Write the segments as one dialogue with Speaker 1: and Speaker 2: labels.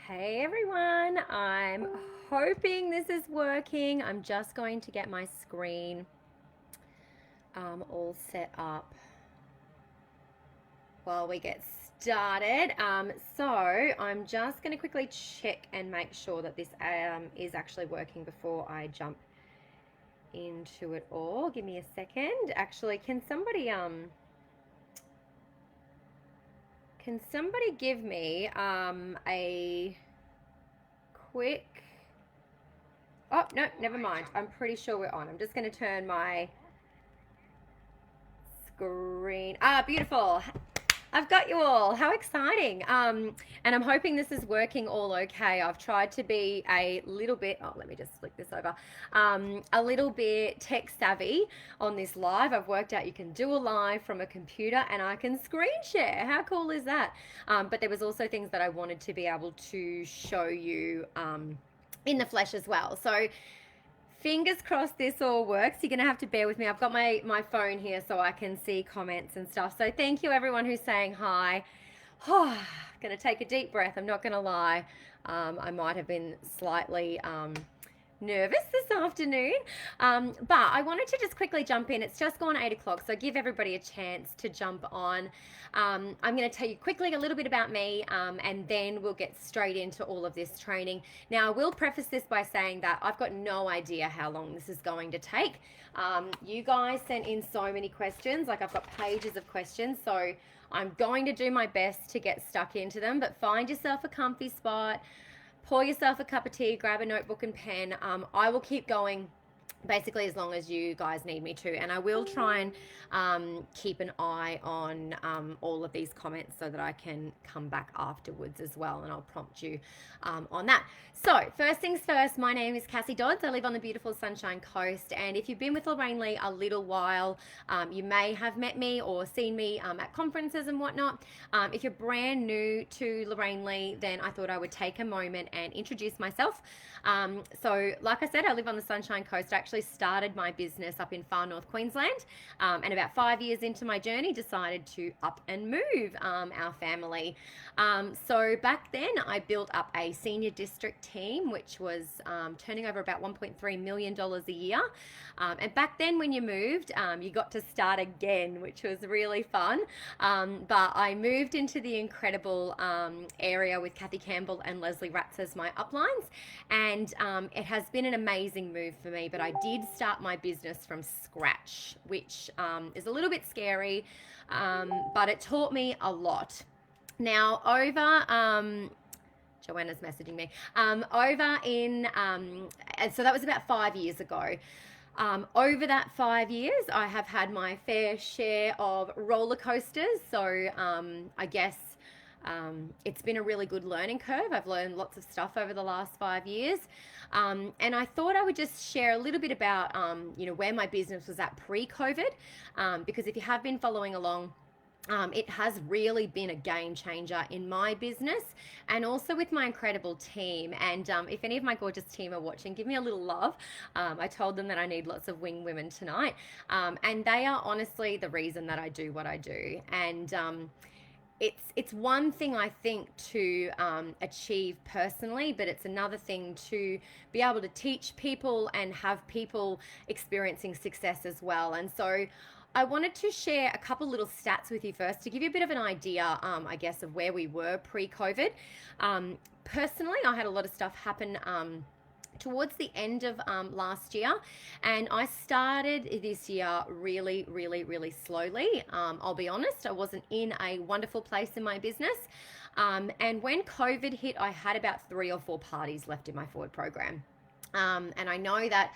Speaker 1: Hey everyone, I'm hoping this is working. I'm just going to get my screen all set up while we get started. So I'm just going to quickly check and make sure that this is actually working before I jump into it all. Give me a second. Actually, can somebody give me a quick. Oh, no, never mind. I'm pretty sure we're on. I'm just going to turn my screen. Beautiful. I've got you all. How exciting. And I'm hoping this is working all okay. I've tried to be a little bit, let me just flick this over, a little bit tech savvy on this live. I've worked out you can do a live from a computer and I can screen share. How cool is that? But there was also things that I wanted to be able to show you in the flesh as well. So fingers crossed this all works. You're going to have to bear with me. I've got my phone here so I can see comments and stuff. So thank you everyone who's saying hi. Oh, going to take a deep breath. I'm not going to lie. I might have been slightly nervous this afternoon. But I wanted to just quickly jump in. It's just gone 8 o'clock, so give everybody a chance to jump on. I'm going to tell you quickly a little bit about me, and then we'll get straight into all of this training. Now, I will preface this by saying that I've got no idea how long this is going to take. You guys sent in so many questions, like I've got pages of questions, so I'm going to do my best to get stuck into them, but find yourself a comfy spot. Pour yourself a cup of tea, grab a notebook and pen. I will keep going basically as long as you guys need me to, and I will try and keep an eye on all of these comments so that I can come back afterwards as well, and I'll prompt you on that. So first things first, my name is Cassie Dodds. I live on the beautiful Sunshine Coast, and if you've been with Lorraine Lee a little while, you may have met me or seen me at conferences and whatnot. If you're brand new to Lorraine Lee, then I thought I would take a moment and introduce myself. So like I said, I live on the Sunshine Coast. I actually started my business up in far north Queensland, and about 5 years into my journey decided to up and move our family. So back then I built up a senior district team which was turning over about $1.3 million a year, and back then when you moved, you got to start again, which was really fun. But I moved into the incredible area with Kathy Campbell and Leslie Ratz as my uplines, and it has been an amazing move for me. But I did start my business from scratch, which is a little bit scary, but it taught me a lot. Now Joanna's messaging me, over in, and so that was about 5 years ago. Over that 5 years, I have had my fair share of roller coasters. So I guess it's been a really good learning curve. I've learned lots of stuff over the last 5 years. And I thought I would just share a little bit about, where my business was at pre-COVID. Because if you have been following along, it has really been a game changer in my business and also with my incredible team. And if any of my gorgeous team are watching, give me a little love. I told them that I need lots of wing women tonight. And they are honestly the reason that I do what I do. And it's one thing I think to achieve personally, but it's another thing to be able to teach people and have people experiencing success as well. And so I wanted to share a couple little stats with you first to give you a bit of an idea, I guess, of where we were pre-COVID. Personally, I had a lot of stuff happen towards the end of last year, and I started this year really, really, really slowly. I'll be honest, I wasn't in a wonderful place in my business. And when COVID hit, I had about 3 or 4 parties left in my forward program. And I know that,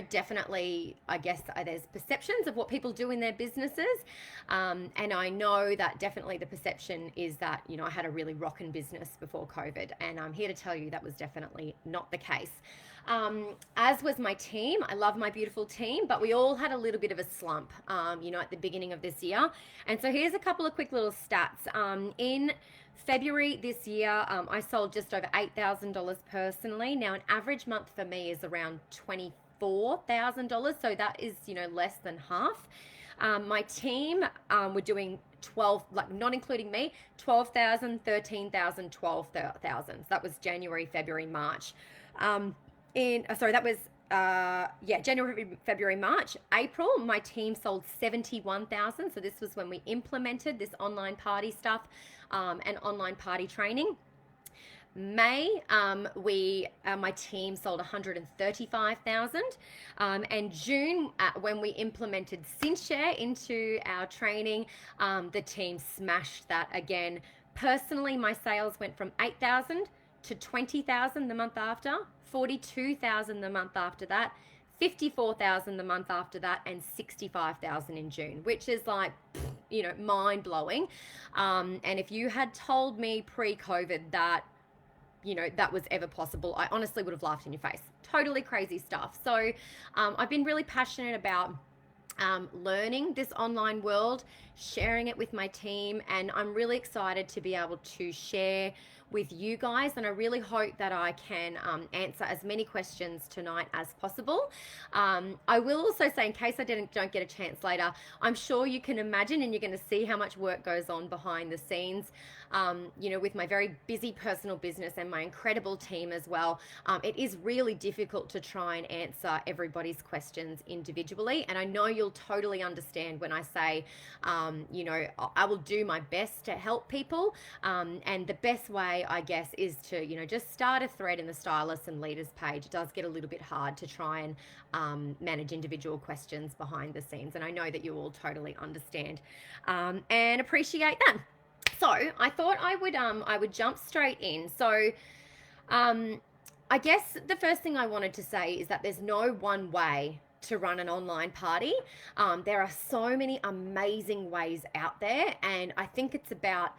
Speaker 1: definitely, I guess there's perceptions of what people do in their businesses. And I know that definitely the perception is that, I had a really rockin' business before COVID. And I'm here to tell you that was definitely not the case. As was my team. I love my beautiful team, but we all had a little bit of a slump, at the beginning of this year. And so here's a couple of quick little stats. In February this year, I sold just over $8,000 personally. Now, an average month for me is around $24,000, so that is, less than half. My team were doing 12, like not including me, 12,000, 13,000, 12,000. So that was January, February, March. Sorry, that was January, February, March. April, my team sold 71,000. So this was when we implemented this online party stuff and online party training. May, my team sold 135,000, and June, when we implemented Cinchshare into our training, the team smashed that again. Personally, my sales went from 8,000 to 20,000 the month after, 42,000 the month after that, 54,000 the month after that, and 65,000 in June, which is like, mind blowing. And if you had told me pre-COVID that that was ever possible, I honestly would have laughed in your face. Totally crazy stuff. So I've been really passionate about learning this online world, sharing it with my team, and I'm really excited to be able to share with you guys, and I really hope that I can answer as many questions tonight as possible. I will also say, in case I don't get a chance later, I'm sure you can imagine and you're going to see how much work goes on behind the scenes, with my very busy personal business and my incredible team as well. It is really difficult to try and answer everybody's questions individually, and I know you'll totally understand when I say, I will do my best to help people, and the best way, I guess, is to, just start a thread in the Stylists and Leaders page. It does get a little bit hard to try and manage individual questions behind the scenes, and I know that you all totally understand and appreciate that. So I thought I would jump straight in. So I guess the first thing I wanted to say is that there's no one way to run an online party. There are so many amazing ways out there, and I think it's about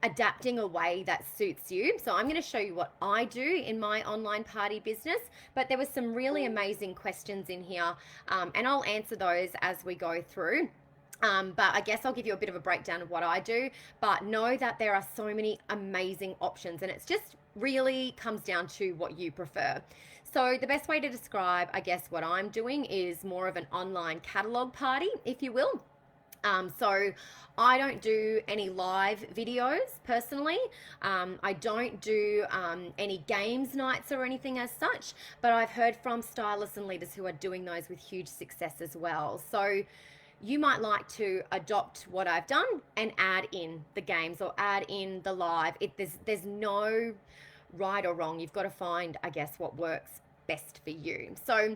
Speaker 1: adapting a way that suits you. So I'm going to show you what I do in my online party business, but there were some really amazing questions in here, and I'll answer those as we go through. But I guess I'll give you a bit of a breakdown of what I do, but know that there are so many amazing options, and it's just really comes down to what you prefer. So the best way to describe, I guess, what I'm doing is more of an online catalog party, if you will. So I don't do any live videos personally. I don't do any games nights or anything as such, but I've heard from stylists and leaders who are doing those with huge success as well. So you might like to adopt what I've done and add in the games or add in the live. There's no right or wrong. You've got to find, I guess, what works best for you. So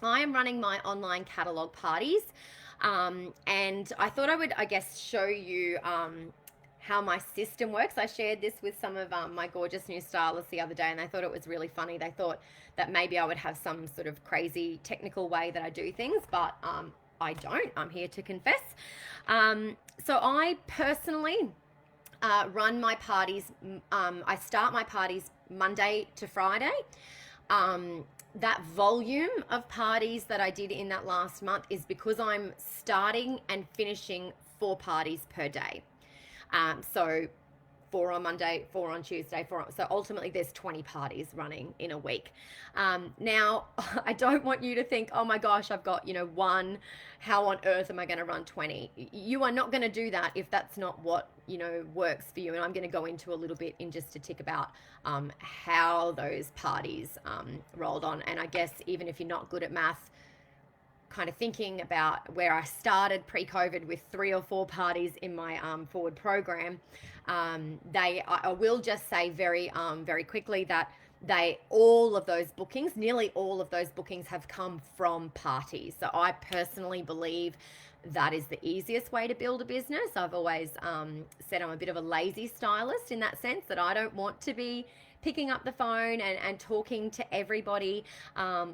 Speaker 1: I am running my online catalog parties, and I thought I would, I guess, show you how my system works. I shared this with some of my gorgeous new stylists the other day, and they thought it was really funny. They thought that maybe I would have some sort of crazy technical way that I do things, but I don't. I'm here to confess. So I personally run my parties. I start my parties Monday to Friday. That volume of parties that I did in that last month is because I'm starting and finishing 4 parties per day. So 4 on Monday, 4 on Tuesday, so ultimately there's 20 parties running in a week. Now, I don't want you to think, oh my gosh, I've got, one, how on earth am I going to run 20? You are not going to do that if that's not what, works for you. And I'm going to go into a little bit in just a tick about how those parties rolled on. And I guess even if you're not good at math, kind of thinking about where I started pre-COVID with 3 or 4 parties in my forward program, I will just say very quickly that all of those bookings, nearly all of those bookings have come from parties. So I personally believe that is the easiest way to build a business. I've always said I'm a bit of a lazy stylist in that sense, that I don't want to be picking up the phone and talking to everybody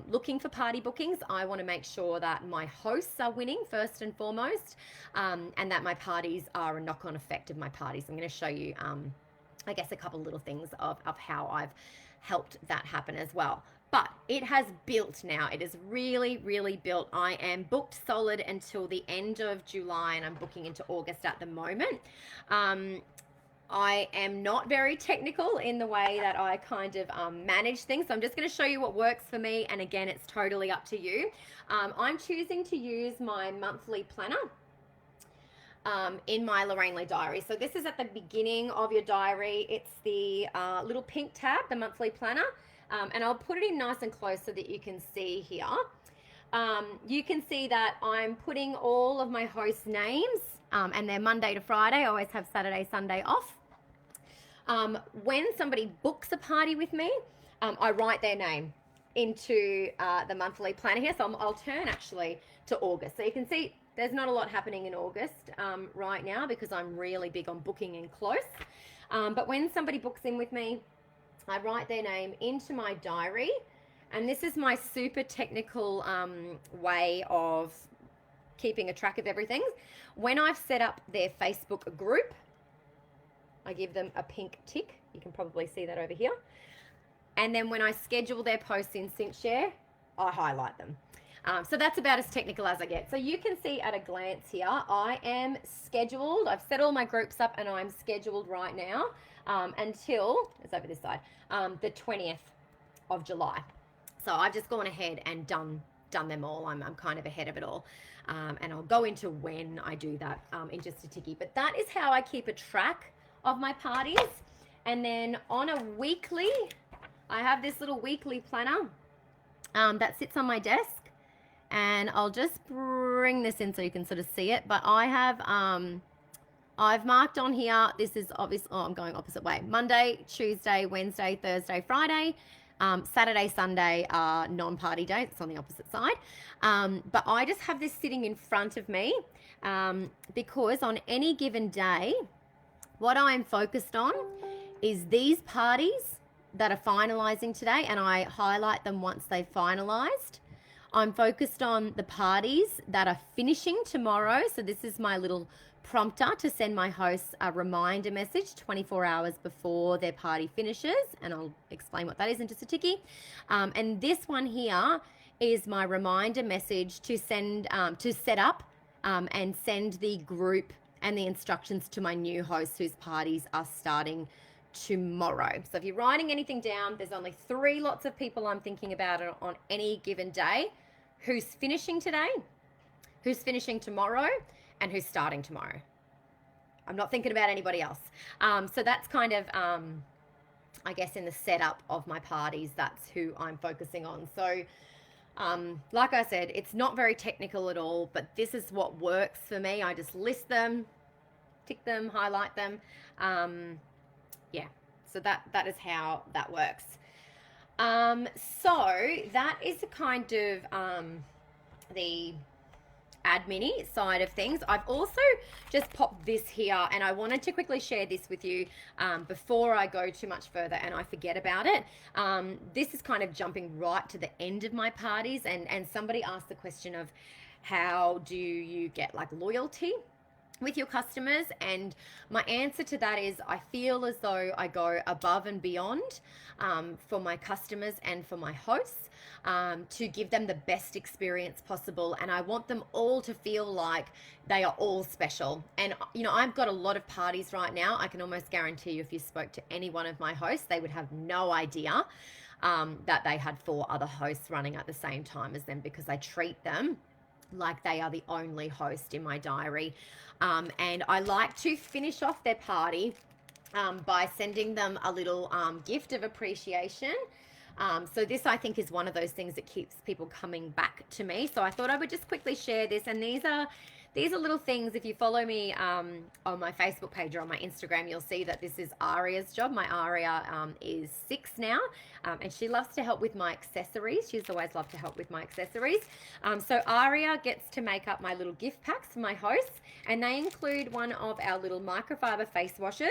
Speaker 1: looking for party bookings. I want to make sure that my hosts are winning first and foremost, and that my parties are a knock-on effect of my parties. I'm going to show you, I guess, a couple little things of how I've helped that happen as well. But it has built now. It is really, really built. I am booked solid until the end of July, and I'm booking into August at the moment. I am not very technical in the way that I kind of manage things. So I'm just going to show you what works for me. And again, it's totally up to you. I'm choosing to use my monthly planner in my Lorraine Lee diary. So this is at the beginning of your diary. It's the little pink tab, the monthly planner. And I'll put it in nice and close so that you can see here. You can see that I'm putting all of my host names, and they're Monday to Friday. I always have Saturday, Sunday off. When somebody books a party with me, I write their name into the monthly planner here. So I'll turn actually to August. So you can see there's not a lot happening in August right now because I'm really big on booking in close. But when somebody books in with me, I write their name into my diary. And this is my super technical way of keeping a track of everything. When I've set up their Facebook group, I give them a pink tick. You can probably see that over here. And then when I schedule their posts in Cinchshare, I highlight them. So that's about as technical as I get. So you can see at a glance here, I am scheduled. I've set all my groups up and I'm scheduled right now until, it's over this side, the 20th of July. So I've just gone ahead and done them all. I'm kind of ahead of it all. And I'll go into when I do that in just a ticky. But that is how I keep a track of my parties. And then on a weekly, I have this little weekly planner that sits on my desk. And I'll just bring this in so you can sort of see it. But I have, I've marked on here, this is obvious, oh, I'm going opposite way. Monday, Tuesday, Wednesday, Thursday, Friday. Saturday, Sunday are non-party days. It's on the opposite side. But I just have this sitting in front of me because on any given day, what I'm focused on is these parties that are finalizing today, and I highlight them once they've finalized. I'm focused on the parties that are finishing tomorrow. So this is my little prompter to send my hosts a reminder message 24 hours before their party finishes, and I'll explain what that is in just a ticky. And this one here is my reminder message to send to set up and send the group and the instructions to my new hosts whose parties are starting tomorrow. So if you're writing anything down, there's only 3 lots of people I'm thinking about on any given day: who's finishing today, who's finishing tomorrow, and who's starting tomorrow. I'm not thinking about anybody else. So that's kind of, I guess, in the setup of my parties, that's who I'm focusing on. So like I said, it's not very technical at all, but this is what works for me. I just list them, tick them, highlight them. Yeah, so that is how that works. So that is a kind of the admin side of things. I've also just popped this here, and I wanted to quickly share this with you before I go too much further and I forget about it. This is kind of jumping right to the end of my parties, and somebody asked the question of how do you get like loyalty with your customers, and my answer to that is I feel as though I go above and beyond for my customers and for my hosts to give them the best experience possible, and I want them all to feel like they are all special. And you know, I've got a lot of parties right now. I can almost guarantee you if you spoke to any one of my hosts, they would have no idea that they had 4 other hosts running at the same time as them, because I treat them like they are the only host in my diary. And I like to finish off their party by sending them a little gift of appreciation. So this, I think, is one of those things that keeps people coming back to me. So I thought I would just quickly share this. And these are little things. If you follow me on my Facebook page or on my Instagram, you'll see that this is Aria's job. My Aria is 6 now, and she loves to help with my accessories. She's always loved to help with my accessories. So Aria gets to make up my little gift packs for my hosts, and they include one of our little microfiber face washes.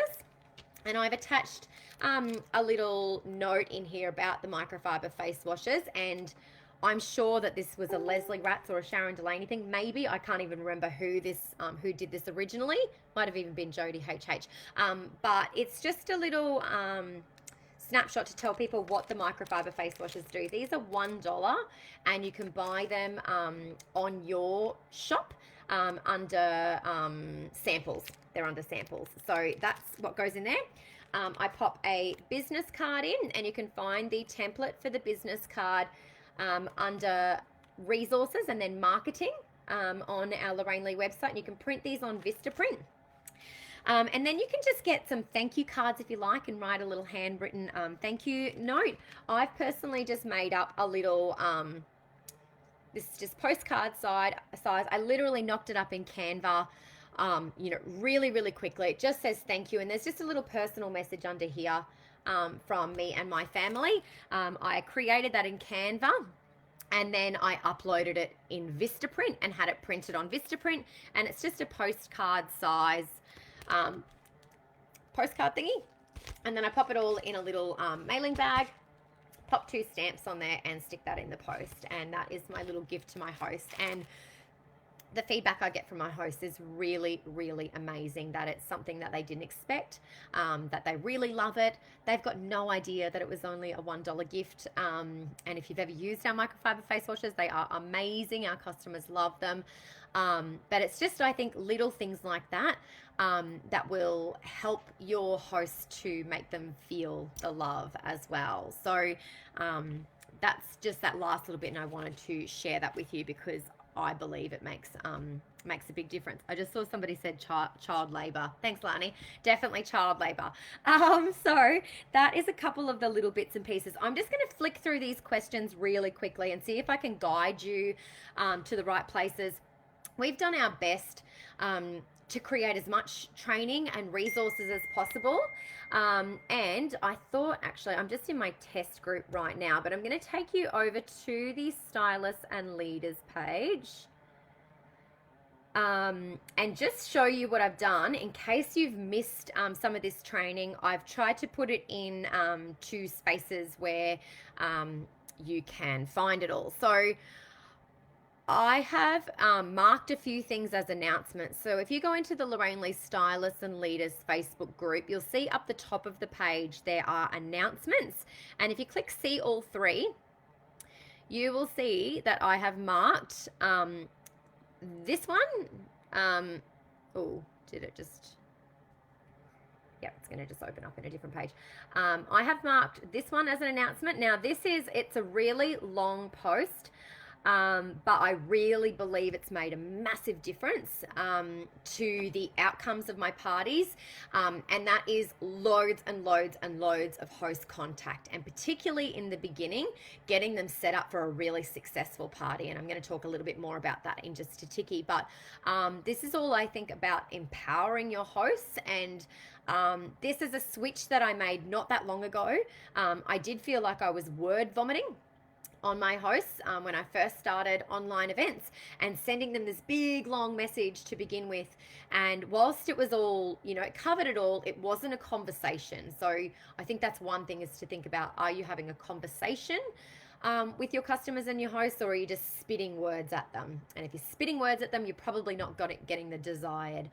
Speaker 1: And I've attached a little note in here about the microfiber face washes, and I'm sure that this was a Leslie Ratz or a Sharon Delaney thing. Maybe, I can't even remember who did this originally. Might have even been Jodie HH. But it's just a little snapshot to tell people what the microfiber face washes do. These are $1, and you can buy them on your shop. under samples. They're under samples. So that's what goes in there. I pop a business card in, and you can find the template for the business card under resources and then marketing on our Lorraine Lee website. And you can print these on Vistaprint. And then you can just get some thank you cards if you like and write a little handwritten thank you note. I've personally just made up a little, this is just postcard size. I literally knocked it up in Canva, really, really quickly. It just says thank you. And there's just a little personal message under here from me and my family. I created that in Canva. And then I uploaded it in Vistaprint and had it printed on Vistaprint. And it's just a postcard size postcard thingy. And then I pop it all in a little mailing bag, pop 2 stamps on there and stick that in the post. And that is my little gift to my host. And the feedback I get from my hosts is really, really amazing, that it's something that they didn't expect, that they really love it. They've got no idea that it was only a $1 gift. And if you've ever used our microfiber face washes, they are amazing. Our customers love them. But it's just, I think, little things like that that will help your host to make them feel the love as well. So that's just that last little bit, and I wanted to share that with you because I believe it makes a big difference. I just saw somebody said child labor. Thanks, Lani. Definitely child labor. So that is a couple of the little bits and pieces. I'm just going to flick through these questions really quickly and see if I can guide you to the right places. We've done our best to create as much training and resources as possible. And I thought, actually, I'm just in my test group right now, but I'm going to take you over to the Stylists and Leaders page and just show you what I've done. In case you've missed some of this training, I've tried to put it in 2 spaces where you can find it all. So I have marked a few things as announcements. So if you go into the Lorraine Lee Stylists and Leaders Facebook group, you'll see up the top of the page there are announcements. And if you click see all 3, you will see that I have marked this one. Did it just... Yep, it's going to just open up in a different page. I have marked this one as an announcement. Now it's a really long post. But I really believe it's made a massive difference to the outcomes of my parties, and that is loads and loads and loads of host contact, and particularly in the beginning, getting them set up for a really successful party. And I'm going to talk a little bit more about that in just a ticky, but this is all, I think, about empowering your hosts. And this is a switch that I made not that long ago. I did feel like I was word vomiting on my hosts when I first started online events and sending them this big long message to begin with. And whilst it was all, it covered it all, it wasn't a conversation. So I think that's one thing, is to think about, are you having a conversation with your customers and your hosts, or are you just spitting words at them? And if you're spitting words at them, you're probably not getting the desired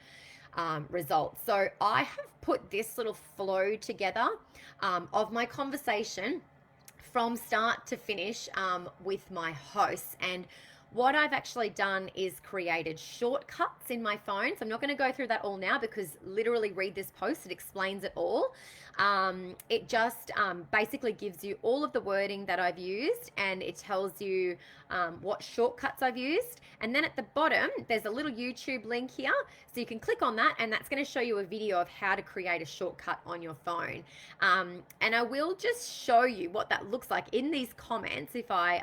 Speaker 1: results. So I have put this little flow together of my conversation from start to finish with my hosts. And what I've actually done is created shortcuts in my phone. So I'm not going to go through that all now, because literally read this post, it explains it all. It just basically gives you all of the wording that I've used, and it tells you what shortcuts I've used. And then at the bottom, there's a little YouTube link here. So you can click on that, and that's going to show you a video of how to create a shortcut on your phone. And I will just show you what that looks like in these comments if I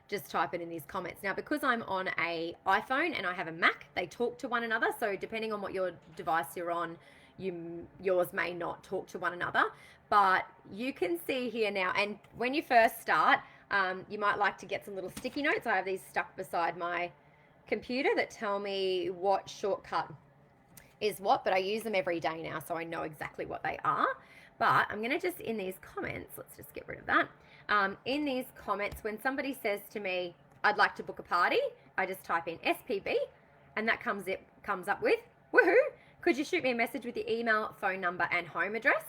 Speaker 1: just type it in these comments. Now, because I'm on a iPhone and I have a Mac, they talk to one another. So depending on what your device you're on, yours may not talk to one another. But you can see here now, and when you first start, you might like to get some little sticky notes. I have these stuck beside my computer that tell me what shortcut is what, but I use them every day now, so I know exactly what they are. But I'm going to just, in these comments, let's just get rid of that. In these comments, when somebody says to me, I'd like to book a party, I just type in SPB, and that comes up with, woohoo, could you shoot me a message with your email, phone number, and home address?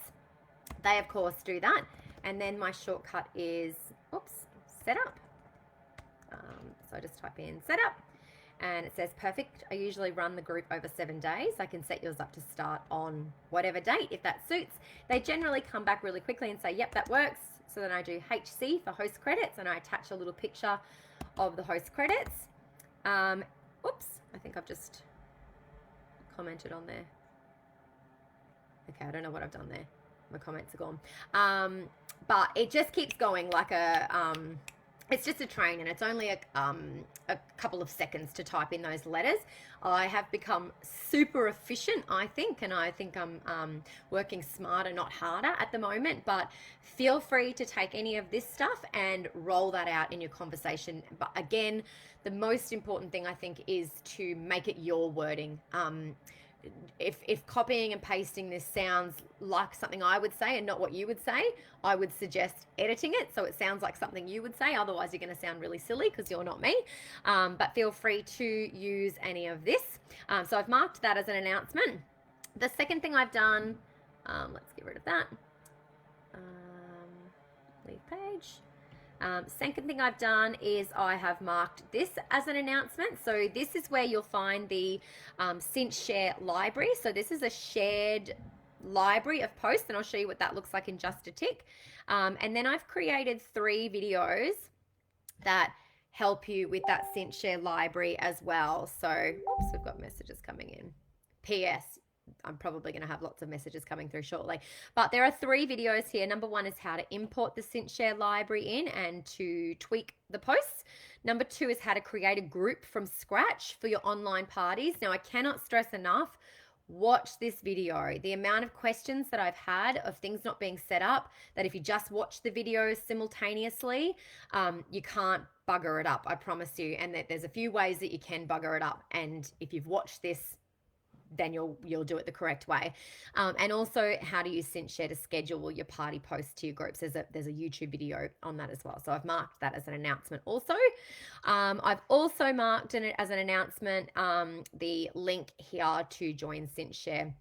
Speaker 1: They, of course, do that. And then my shortcut is, set up. So I just type in set up. and it says perfect. I usually run the group over 7 days. I can set yours up to start on whatever date if that suits. They generally come back really quickly and say, yep, that works. So then I do HC for host credits, and I attach a little picture of the host credits. Oops, I think I've just commented on there. Okay, I don't know what I've done there. My comments are gone. But it just keeps going like it's just a train, and it's only a couple of seconds to type in those letters. I have become super efficient, I think, and I think I'm working smarter, not harder at the moment. But feel free to take any of this stuff and roll that out in your conversation. But again, the most important thing I think is to make it your wording. If copying and pasting this sounds like something I would say and not what you would say, I would suggest editing it so it sounds like something you would say. Otherwise, you're going to sound really silly because you're not me. But feel free to use any of this. So I've marked that as an announcement. The second thing I've done, let's get rid of that. Leave page. Second thing I've done is I have marked this as an announcement. So this is where you'll find the Cinchshare library. So this is a shared library of posts, and I'll show you what that looks like in just a tick. And then I've created 3 videos that help you with that Cinchshare library as well. So oops, we've got messages coming in. PS, I'm probably going to have lots of messages coming through shortly. But there are 3 videos here. Number 1 is how to import the Cinchshare library in and to tweak the posts. Number 2 is how to create a group from scratch for your online parties. Now, I cannot stress enough, watch this video. The amount of questions that I've had of things not being set up, that if you just watch the video simultaneously, you can't bugger it up, I promise you. And that there's a few ways that you can bugger it up. And if you've watched this, then you'll do it the correct way. And also how to use Cinchshare to schedule your party posts to your groups. There's a YouTube video on that as well. So I've marked that as an announcement also. I've also marked it as an announcement the link here to join Cinchshare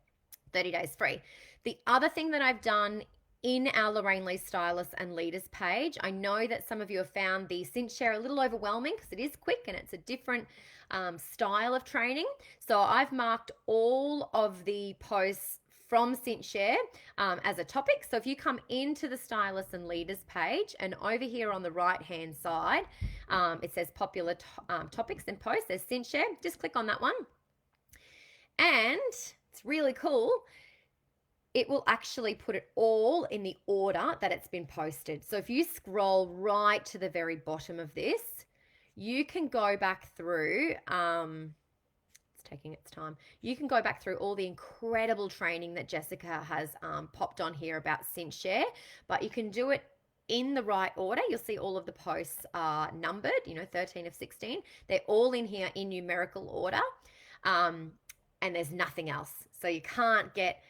Speaker 1: 30 days free. The other thing that I've done in our Lorraine Lee Stylists and Leaders page, I know that some of you have found the Cinchshare a little overwhelming because it is quick and it's a different style of training. So I've marked all of the posts from Cinchshare as a topic. So if you come into the Stylists and Leaders page, and over here on the right hand side, it says popular topics and posts, there's Cinchshare. Just click on that one. And it's really cool. It will actually put it all in the order that it's been posted. So if you scroll right to the very bottom of this, you can go back through, it's taking its time. You can go back through all the incredible training that Jessica has popped on here about Cinchshare, but you can do it in the right order. You'll see all of the posts are numbered, 13 of 16. They're all in here in numerical order, and there's nothing else. So you can't get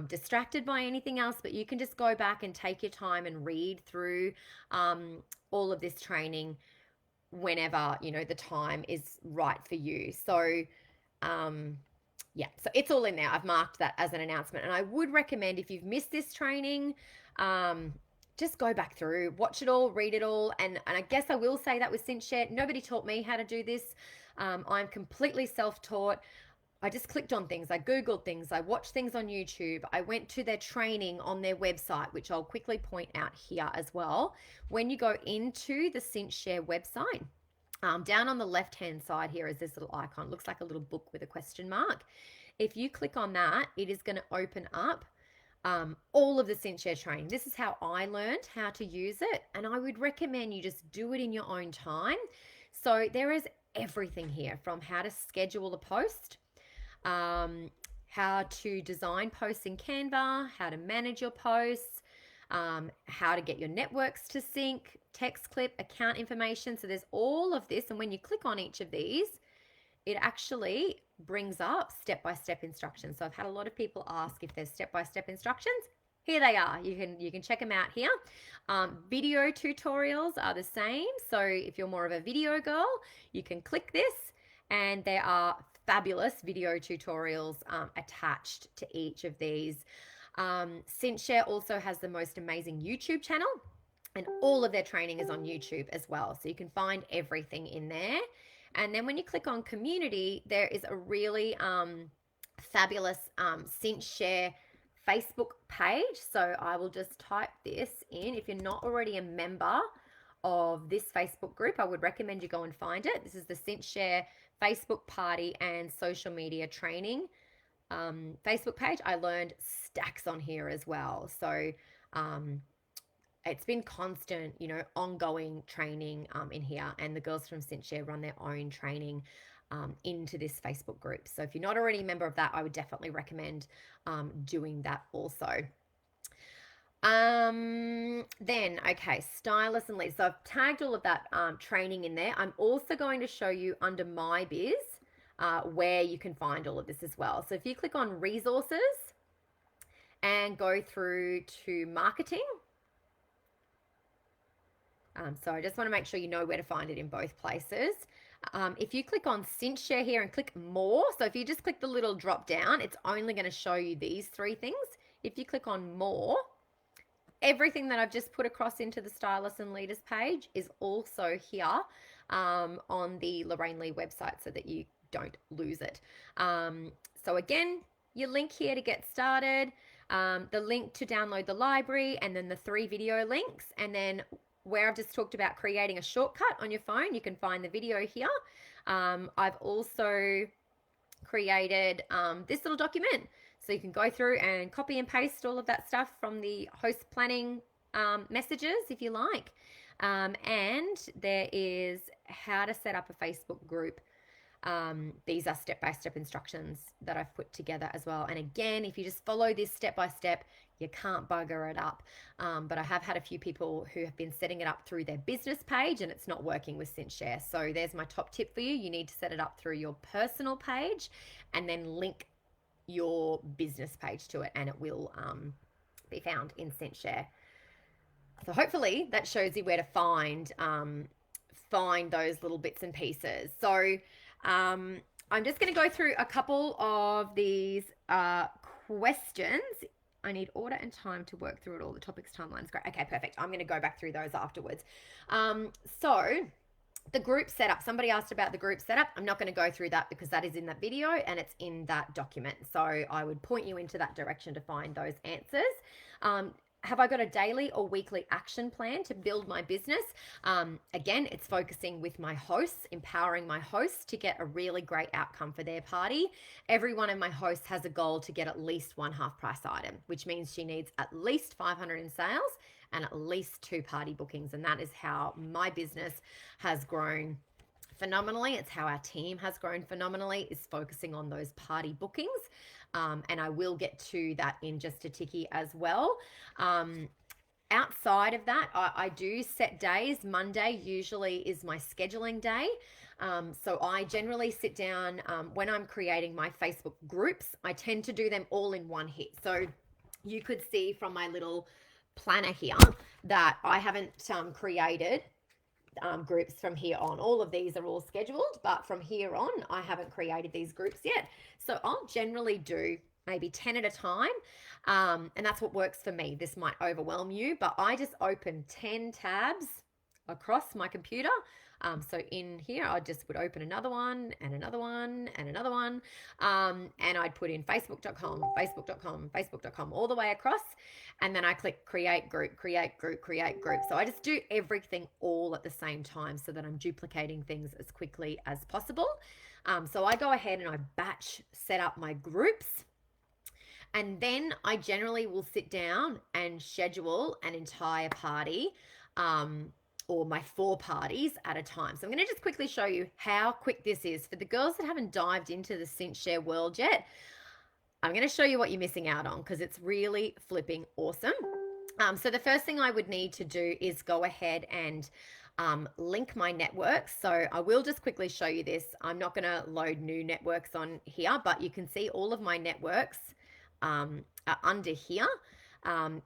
Speaker 1: distracted by anything else, but you can just go back and take your time and read through all of this training whenever the time is right for you. So yeah, so it's all in there. I've marked that as an announcement, and I would recommend, if you've missed this training, just go back through, watch it all, read it all. And I guess I will say that with Cinchshare, nobody taught me how to do this. I'm completely self-taught. I just clicked on things. I Googled things. I watched things on YouTube. I went to their training on their website, which I'll quickly point out here as well. When you go into the Cinchshare website, down on the left-hand side here is this little icon. It looks like a little book with a question mark. If you click on that, it is going to open up all of the Cinchshare training. This is how I learned how to use it, and I would recommend you just do it in your own time. So there is everything here, from how to schedule a post, how to design posts in Canva, how to manage your posts, how to get your networks to sync, text clip, account information. So there's all of this, and when you click on each of these, it actually brings up step-by-step instructions. So I've had a lot of people ask if there's step-by-step instructions. Here they are. You can check them out here. Video tutorials are the same. So if you're more of a video girl, you can click this, and there are fabulous video tutorials attached to each of these. Cinchshare also has the most amazing YouTube channel, and all of their training is on YouTube as well. So you can find everything in there. And then when you click on community, there is a really fabulous Cinchshare Facebook page. So I will just type this in. If you're not already a member of this Facebook group, I would recommend you go and find it. This is the Cinchshare Facebook party and social media training Facebook page. I learned stacks on here as well. So it's been constant, ongoing training in here. And the girls from Cinchshare run their own training into this Facebook group. So if you're not already a member of that, I would definitely recommend doing that also. Okay, stylist and leads. So I've tagged all of that training in there. I'm also going to show you under my biz where you can find all of this as well. So if you click on resources and go through to marketing, so I just want to make sure you know where to find it in both places. If you click on Cinchshare here and click more, so if you just click the little drop down, it's only going to show you these three things. If you click on more, everything that I've just put across into the Stylist and Leaders page is also here on the Lorraine Lee website so that you don't lose it. So again, your link here to get started, the link to download the library, and then the 3 video links, and then where I've just talked about creating a shortcut on your phone, you can find the video here. I've also created this little document. So you can go through and copy and paste all of that stuff from the host planning messages if you like. And there is how to set up a Facebook group. These are step-by-step instructions that I've put together as well. And again, if you just follow this step-by-step, you can't bugger it up. But I have had a few people who have been setting it up through their business page and it's not working with Cinchshare. So there's my top tip for you. You need to set it up through your personal page and then link your business page to it, and it will be found in Cinchshare. So hopefully that shows you where to find those little bits and pieces. So I'm just going to go through a couple of these questions. I need order and time to work through it all. The topics, timelines, great. Okay, perfect. I'm going to go back through those afterwards. So the group setup. Somebody asked about the group setup. I'm not going to go through that because that is in that video and it's in that document. So I would point you into that direction to find those answers. Have I got a daily or weekly action plan to build my business? Again, it's focusing with my hosts, empowering my hosts to get a really great outcome for their party. Every one of my hosts has a goal to get at least one half price item, which means she needs at least 500 in sales and at least 2 party bookings. And that is how my business has grown phenomenally. It's how our team has grown phenomenally, is focusing on those party bookings. And I will get to that in just a ticky as well. Outside of that, I do set days. Monday usually is my scheduling day. So I generally sit down when I'm creating my Facebook groups. I tend to do them all in one hit. So you could see from my little planner here that I haven't created groups from here on. All of these are all scheduled, but from here on, I haven't created these groups yet. So I'll generally do maybe 10 at a time. And that's what works for me. This might overwhelm you, but I just open 10 tabs across my computer. So in here, I just would open another one and another one and another one. And I'd put in facebook.com, facebook.com, facebook.com all the way across. And then I click create group, create group, create group. So I just do everything all at the same time so that I'm duplicating things as quickly as possible. So I go ahead and I batch set up my groups. And then I generally will sit down and schedule an entire party, or my 4 parties at a time. So I'm going to just quickly show you how quick this is. For the girls that haven't dived into the Cinchshare world yet, I'm going to show you what you're missing out on because it's really flipping awesome. So the first thing I would need to do is go ahead and link my networks. So I will just quickly show you this. I'm not going to load new networks on here, but you can see all of my networks are under here.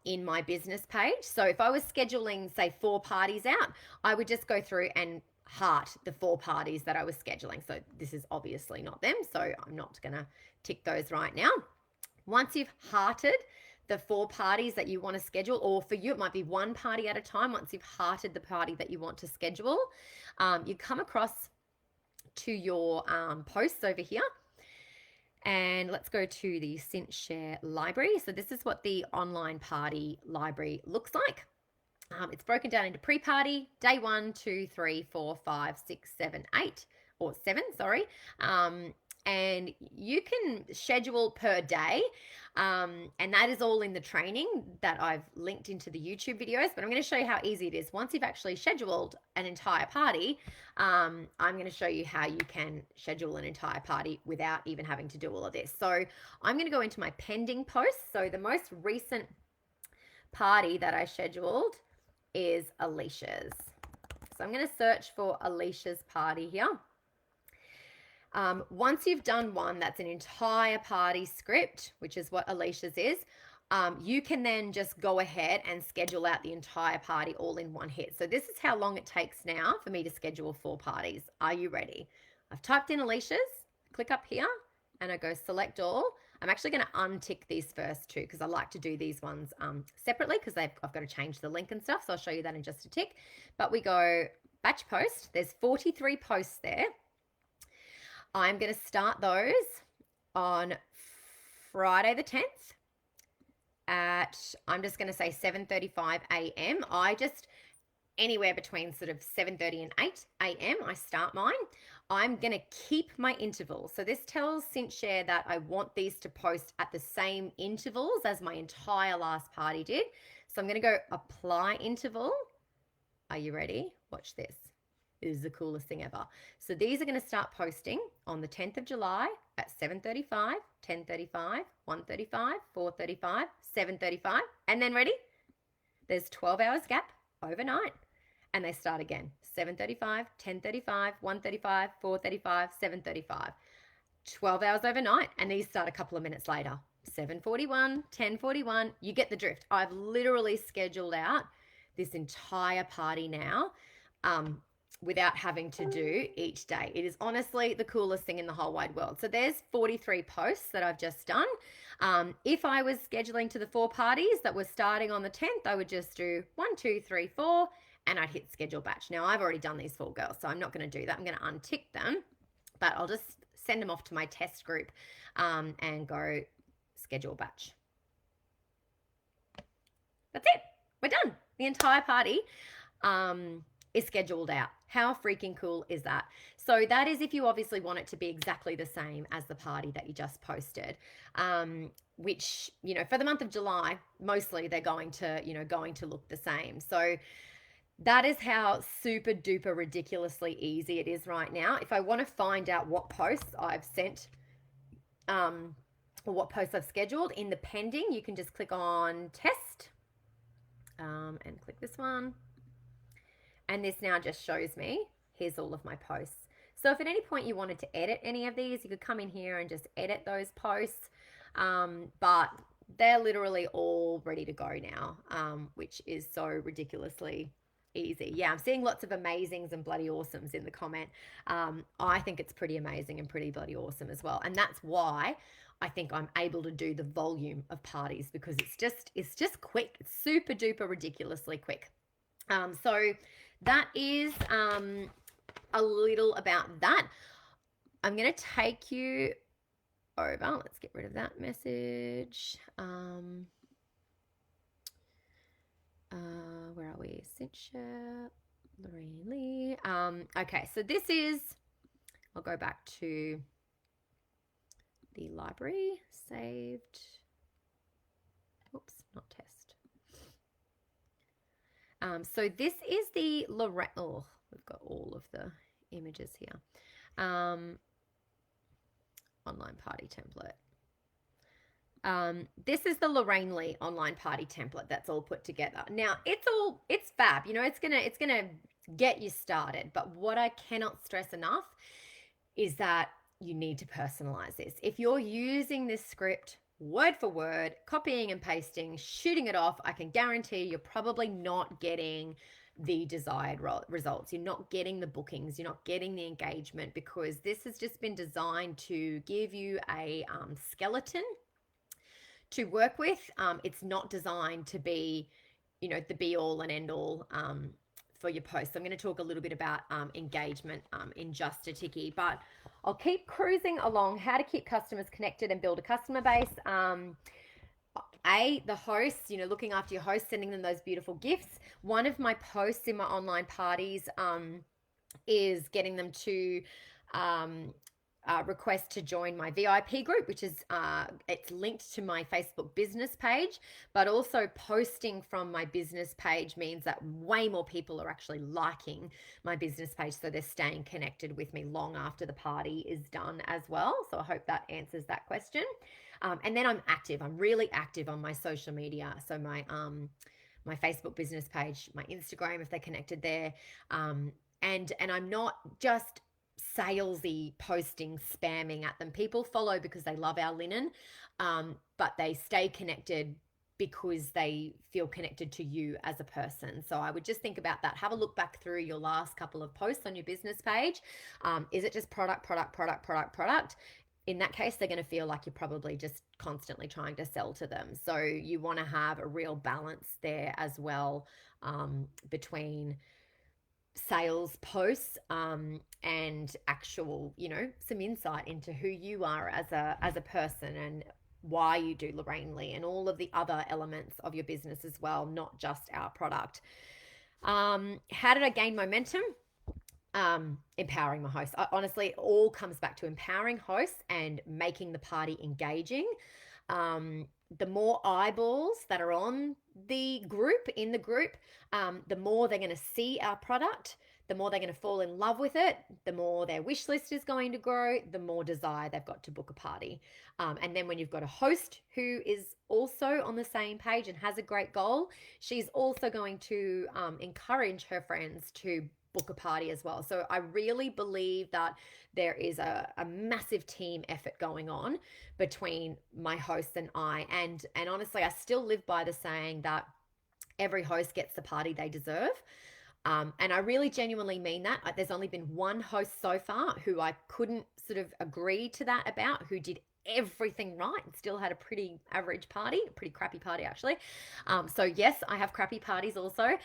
Speaker 1: In my business page. So if I was scheduling, say, 4 parties out, I would just go through and heart the 4 parties that I was scheduling. So this is obviously not them, so I'm not going to tick those right now. Once you've hearted the 4 parties that you want to schedule, or for you, it might be 1 party at a time. Once you've hearted the party that you want to schedule, you come across to your posts over here. And let's go to the Cinchshare library. So this is what the online party library looks like. It's broken down into pre-party, day 1, 2, 3, 4, 5, 6, 7, 8, or 7, sorry. And you can schedule per day. And that is all in the training that I've linked into the YouTube videos. But I'm going to show you how easy it is. Once you've actually scheduled an entire party, I'm going to show you how you can schedule an entire party without even having to do all of this. So I'm going to go into my pending posts. So the most recent party that I scheduled is Alicia's. So I'm going to search for Alicia's party here. Once you've done one that's an entire party script, which is what Alicia's is, you can then just go ahead and schedule out the entire party all in one hit. So this is how long it takes now for me to schedule 4 parties. Are you ready? I've typed in Alicia's, click up here, and I go select all. I'm actually going to untick these first 2 because I like to do these ones separately because I've got to change the link and stuff. So I'll show you that in just a tick. But we go batch post. There's 43 posts there. I'm going to start those on Friday the 10th at, I'm just going to say 7:35 a.m. Anywhere between sort of 7:30 and 8 a.m. I start mine. I'm going to keep my intervals. So this tells Cinchshare that I want these to post at the same intervals as my entire last party did. So I'm going to go apply interval. Are you ready? Watch this. Is the coolest thing ever. So these are going to start posting on the 10th of July at 7:35, 10:35, 1:35, 4:35, 7:35, and then ready? There's 12 hours gap overnight, and they start again. 7:35, 10:35, 1:35, 4:35, 7:35. 12 hours overnight, and these start a couple of minutes later. 7:41, 10:41. You get the drift. I've literally scheduled out this entire party now. Without having to do each day. It is honestly the coolest thing in the whole wide world. So there's 43 posts that I've just done. If I was scheduling to the 4 parties that were starting on the 10th, I would just do 1, 2, 3, 4, and I'd hit schedule batch. Now I've already done these 4 girls, so I'm not going to do that. I'm going to untick them, but I'll just send them off to my test group and go schedule batch. That's it. We're done. The entire party is scheduled out. How freaking cool is that? So that is if you obviously want it to be exactly the same as the party that you just posted, which, you know, for the month of July, mostly they're going to look the same. So that is how super duper ridiculously easy it is right now. If I want to find out what posts I've sent, or what posts I've scheduled in the pending, you can just click on test, and click this one. And this now just shows me, here's all of my posts. So if at any point you wanted to edit any of these, you could come in here and just edit those posts. But they're literally all ready to go now, which is so ridiculously easy. Yeah, I'm seeing lots of amazings and bloody awesomes in the comment. I think it's pretty amazing and pretty bloody awesome as well. And that's why I think I'm able to do the volume of parties, because it's just quick. It's super duper ridiculously quick. So that is a little about that. I'm going to take you over. Let's get rid of that message. Where are we? Cinchshare, Lorraine Lee. Okay, so this is, I'll go back to the library, saved. Oops, not test. So this is the Lorraine, oh, we've got all of the images here. Online party template. This is the Lorraine Lee online party template that's all put together. Now it's fab, you know, it's gonna get you started. But what I cannot stress enough is that you need to personalize this. If you're using this script word for word, copying and pasting, shooting it off, I can guarantee you're probably not getting the desired results. You're not getting the bookings. You're not getting the engagement, because this has just been designed to give you a skeleton to work with. It's not designed to be, you know, the be all and end all for your posts. I'm going to talk a little bit about engagement in just a ticky, but I'll keep cruising along. How to keep customers connected and build a customer base. The hosts, looking after your hosts, sending them those beautiful gifts. One of my posts in my online parties is getting them to um, request to join my VIP group, which is it's linked to my Facebook business page, but also posting from my business page means that way more people are actually liking my business page, so they're staying connected with me long after the party is done as well. So I hope that answers that question. And then I'm active. I'm really active on my social media. So my Facebook business page, my Instagram, if they're connected there, and I'm not just salesy posting, spamming at them. People follow because they love our linen, but they stay connected because they feel connected to you as a person. So I would just think about that. Have a look back through your last couple of posts on your business page. Is it just product, product, product, product, product? In that case, they're going to feel like you're probably just constantly trying to sell to them. So you want to have a real balance there as well, between sales posts and actual, some insight into who you are as a person and why you do Lorraine Lee and all of the other elements of your business as well, not just our product. How did I gain momentum? Empowering my hosts. Honestly, it all comes back to empowering hosts and making the party engaging. The more eyeballs that are on the group, the more they're going to see our product, the more they're going to fall in love with it, the more their wish list is going to grow, the more desire they've got to book a party. And then when you've got a host who is also on the same page and has a great goal, she's also going to encourage her friends to book a party as well. So I really believe that there is a massive team effort going on between my hosts and I. And honestly, I still live by the saying that every host gets the party they deserve. And I really genuinely mean that. There's only been one host so far who I couldn't sort of agree to that about, who did everything right and still had a pretty average party, a pretty crappy party actually. So yes, I have crappy parties also.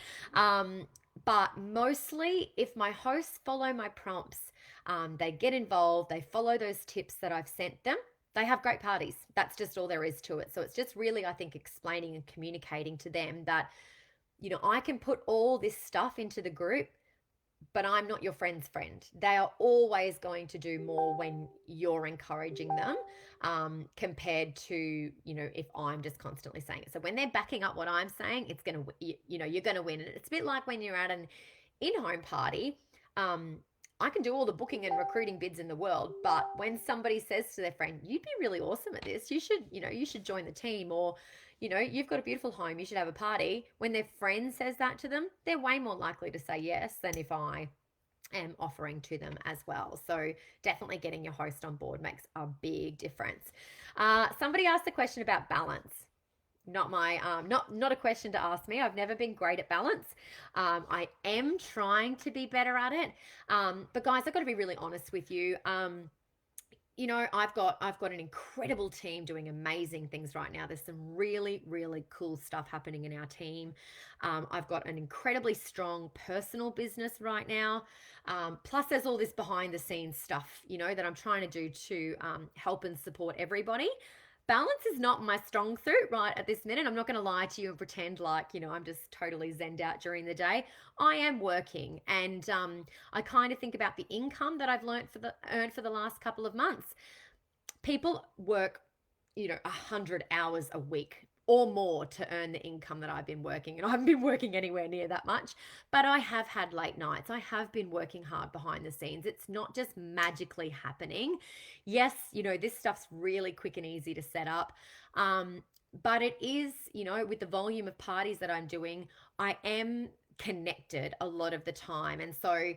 Speaker 1: But mostly, if my hosts follow my prompts, they get involved, they follow those tips that I've sent them, they have great parties. That's just all there is to it. So it's just really, I think, explaining and communicating to them that, I can put all this stuff into the group, but I'm not your friend's friend. They are always going to do more when you're encouraging them, compared to, if I'm just constantly saying it. So when they're backing up what I'm saying, it's going to, you're going to win. And it's a bit like when you're at an in-home party. I can do all the booking and recruiting bids in the world, but when somebody says to their friend, you'd be really awesome at this, you should join the team, or, you've got a beautiful home, you should have a party. When their friend says that to them, they're way more likely to say yes than if I am offering to them as well. So definitely getting your host on board makes a big difference. Somebody asked a question about balance. Not a question to ask me. I've never been great at balance. I am trying to be better at it. But guys, I've got to be really honest with you. I've got an incredible team doing amazing things right now. There's some really, really cool stuff happening in our team. I've got an incredibly strong personal business right now. Plus there's all this behind the scenes stuff, that I'm trying to do to help and support everybody. Balance is not my strong suit right at this minute. I'm not going to lie to you and pretend like, I'm just totally zenned out during the day. I am working, and I kind of think about the income that I've earned for the last couple of months. People work, 100 hours a week or more to earn the income that I've been working. And I haven't been working anywhere near that much, but I have had late nights. I have been working hard behind the scenes. It's not just magically happening. Yes, this stuff's really quick and easy to set up. But it is, with the volume of parties that I'm doing, I am connected a lot of the time. And so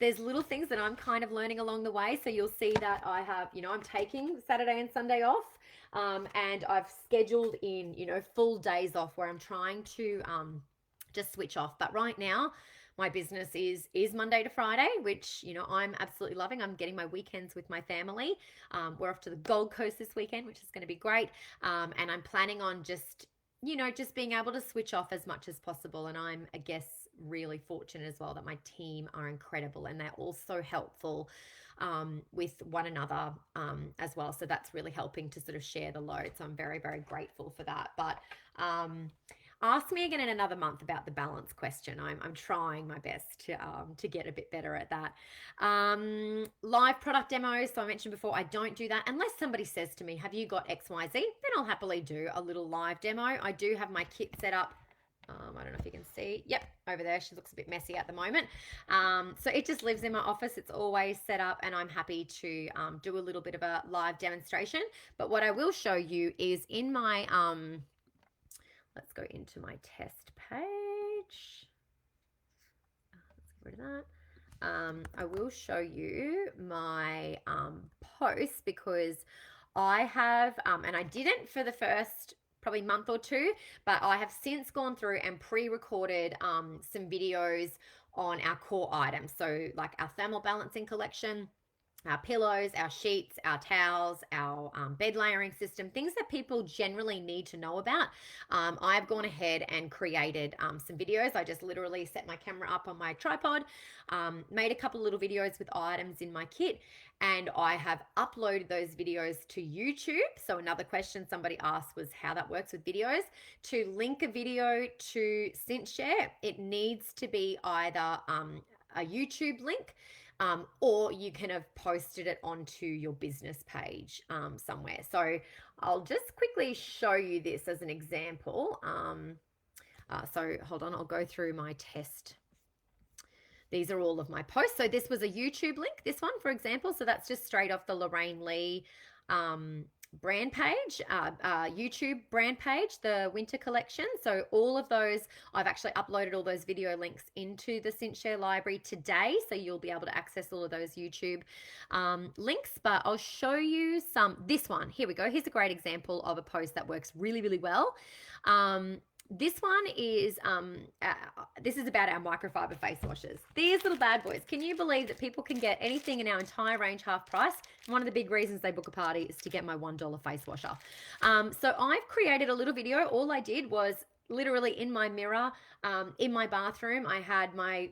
Speaker 1: there's little things that I'm kind of learning along the way. So you'll see that I have, I'm taking Saturday and Sunday off. And I've scheduled in, full days off where I'm trying to just switch off. But right now, my business is Monday to Friday, which, I'm absolutely loving. I'm getting my weekends with my family. We're off to the Gold Coast this weekend, which is going to be great. And I'm planning on just being able to switch off as much as possible. And I'm, I guess, really fortunate as well that my team are incredible and they're all so helpful with one another as well. So that's really helping to sort of share the load. So I'm very, very grateful for that. But ask me again in another month about the balance question. I'm trying my best to get a bit better at that. Live product demos. So I mentioned before, I don't do that unless somebody says to me, have you got XYZ? Then I'll happily do a little live demo. I do have my kit set up. I don't know if you can see. Yep, over there. She looks a bit messy at the moment. So it just lives in my office. It's always set up, and I'm happy to do a little bit of a live demonstration. But what I will show you is in my, let's go into my test page. Let's get rid of that. I will show you my posts because I have, and I didn't for the first probably month or two, but I have since gone through and pre-recorded some videos on our core items. So like our thermal balancing collection, our pillows, our sheets, our towels, our bed layering system, things that people generally need to know about. I've gone ahead and created some videos. I just literally set my camera up on my tripod, made a couple little videos with items in my kit, and I have uploaded those videos to YouTube. So another question somebody asked was how that works with videos. To link a video to Cinchshare, it needs to be either a YouTube link, or you can have posted it onto your business page somewhere. So I'll just quickly show you this as an example. So hold on, I'll go through my test. These are all of my posts. So this was a YouTube link, this one, for example. So that's just straight off the Lorraine Lee brand page, YouTube brand page, the winter collection. So all of those, I've actually uploaded all those video links into the Cinchshare library today. So you'll be able to access all of those YouTube links, but I'll show you this one. Here we go. Here's a great example of a post that works really, really well. This one is this is about our microfiber face washers. These little bad boys. Can you believe that people can get anything in our entire range half price? One of the big reasons they book a party is to get my $1 face washer. So I've created a little video. All I did was literally in my mirror, in my bathroom, I had my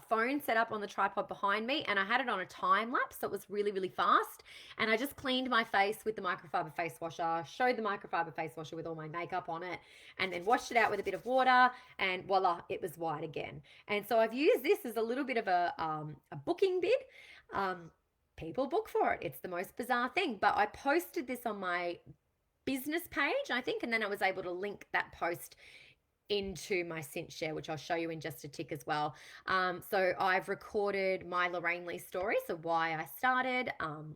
Speaker 1: phone set up on the tripod behind me, and I had it on a time lapse, so it was really, really fast. And I just cleaned my face with the microfiber face washer, showed the microfiber face washer with all my makeup on it, and then washed it out with a bit of water, and voila, it was white again. And so I've used this as a little bit of a booking bid. People book for it. It's the most bizarre thing, but I posted this on my business page, I think, and then I was able to link that post into my Cinchshare, which I'll show you in just a tick as well. So I've recorded my Lorraine Lee story, so why I started,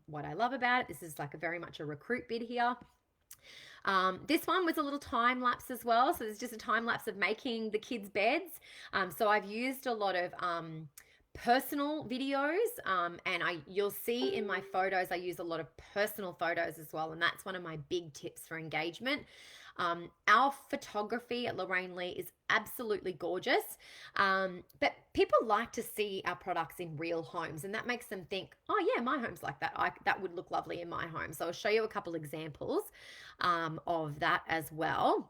Speaker 1: what I love about it. This is like very much a recruit bid here. This one was a little time lapse as well, so there's just a time lapse of making the kids' beds. So I've used a lot of personal videos, and you'll see in my photos I use a lot of personal photos as well, and that's one of my big tips for engagement. Our photography at Lorraine Lee is absolutely gorgeous, but people like to see our products in real homes, and that makes them think, oh yeah, my home's like that. That would look lovely in my home. So I'll show you a couple examples of that as well.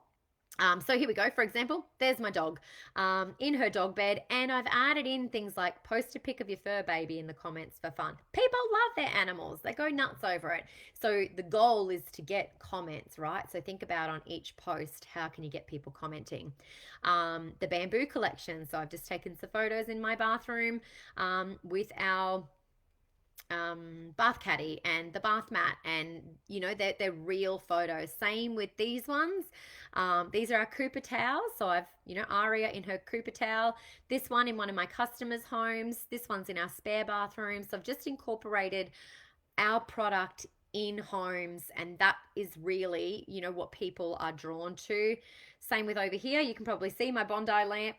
Speaker 1: So here we go. For example, there's my dog in her dog bed, and I've added in things like post a pic of your fur baby in the comments for fun. People love their animals. They go nuts over it. So the goal is to get comments, right? So think about on each post, how can you get people commenting? The bamboo collection. So I've just taken some photos in my bathroom with our bath caddy and the bath mat, and you know, they're real photos. Same with these ones. These are our Cooper towels. So I've, you know, Aria in her Cooper towel, this one in one of my customers' homes, this one's in our spare bathroom. So I've just incorporated our product in homes, and that is really, you know, what people are drawn to. Same with over here. You can probably see my Bondi lamp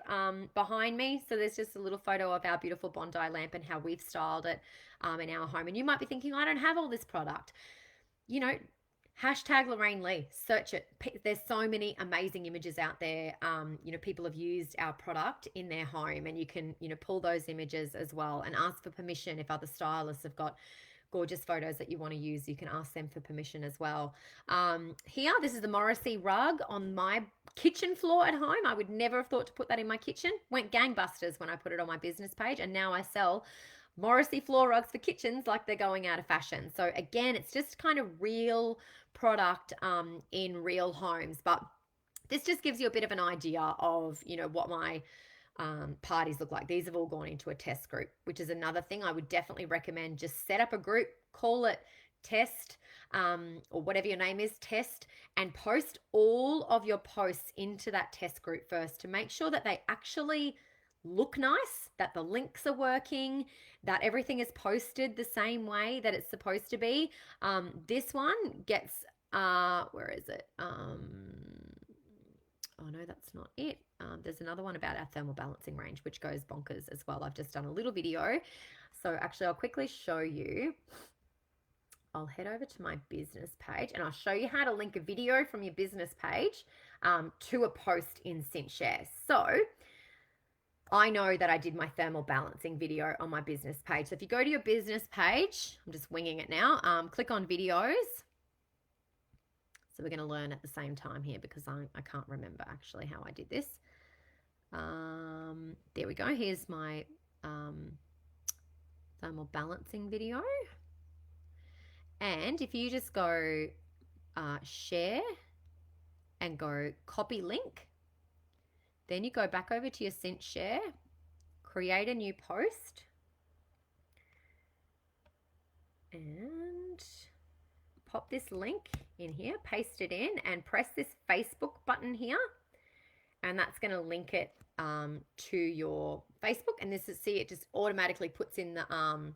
Speaker 1: behind me. So there's just a little photo of our beautiful Bondi lamp and how we've styled it in our home. And you might be thinking, I don't have all this product. You know, hashtag Lorraine Lee, search it. There's so many amazing images out there. You know, people have used our product in their home, and you can, you know, pull those images as well and ask for permission. If other stylists have got gorgeous photos that you want to use, you can ask them for permission as well. Here, this is the Morrissey rug on my kitchen floor at home. I would never have thought to put that in my kitchen. Went gangbusters when I put it on my business page, and now I sell Morrissey floor rugs for kitchens like they're going out of fashion. So again, it's just kind of real product in real homes. But this just gives you a bit of an idea of, you know, what my parties look like. These have all gone into a test group, which is another thing I would definitely recommend. Just set up a group, call it test, or whatever your name is, test, and post all of your posts into that test group first to make sure that they actually look nice, that the links are working, that everything is posted the same way that it's supposed to be. This one gets, where is it? Oh no, that's not it. There's another one about our thermal balancing range, which goes bonkers as well. I've just done a little video. So actually, I'll quickly show you. I'll head over to my business page and I'll show you how to link a video from your business page to a post in Cinchshare. So I know that I did my thermal balancing video on my business page. So if you go to your business page, I'm just winging it now, click on videos. So we're going to learn at the same time here because I can't remember actually how I did this. There we go. Here's my thermal balancing video. And if you just go share and go copy link, then you go back over to your Cinchshare, create a new post, and pop this link in here, paste it in, and press this Facebook button here, and that's going to link it to your Facebook. And this is, see, it just automatically puts in the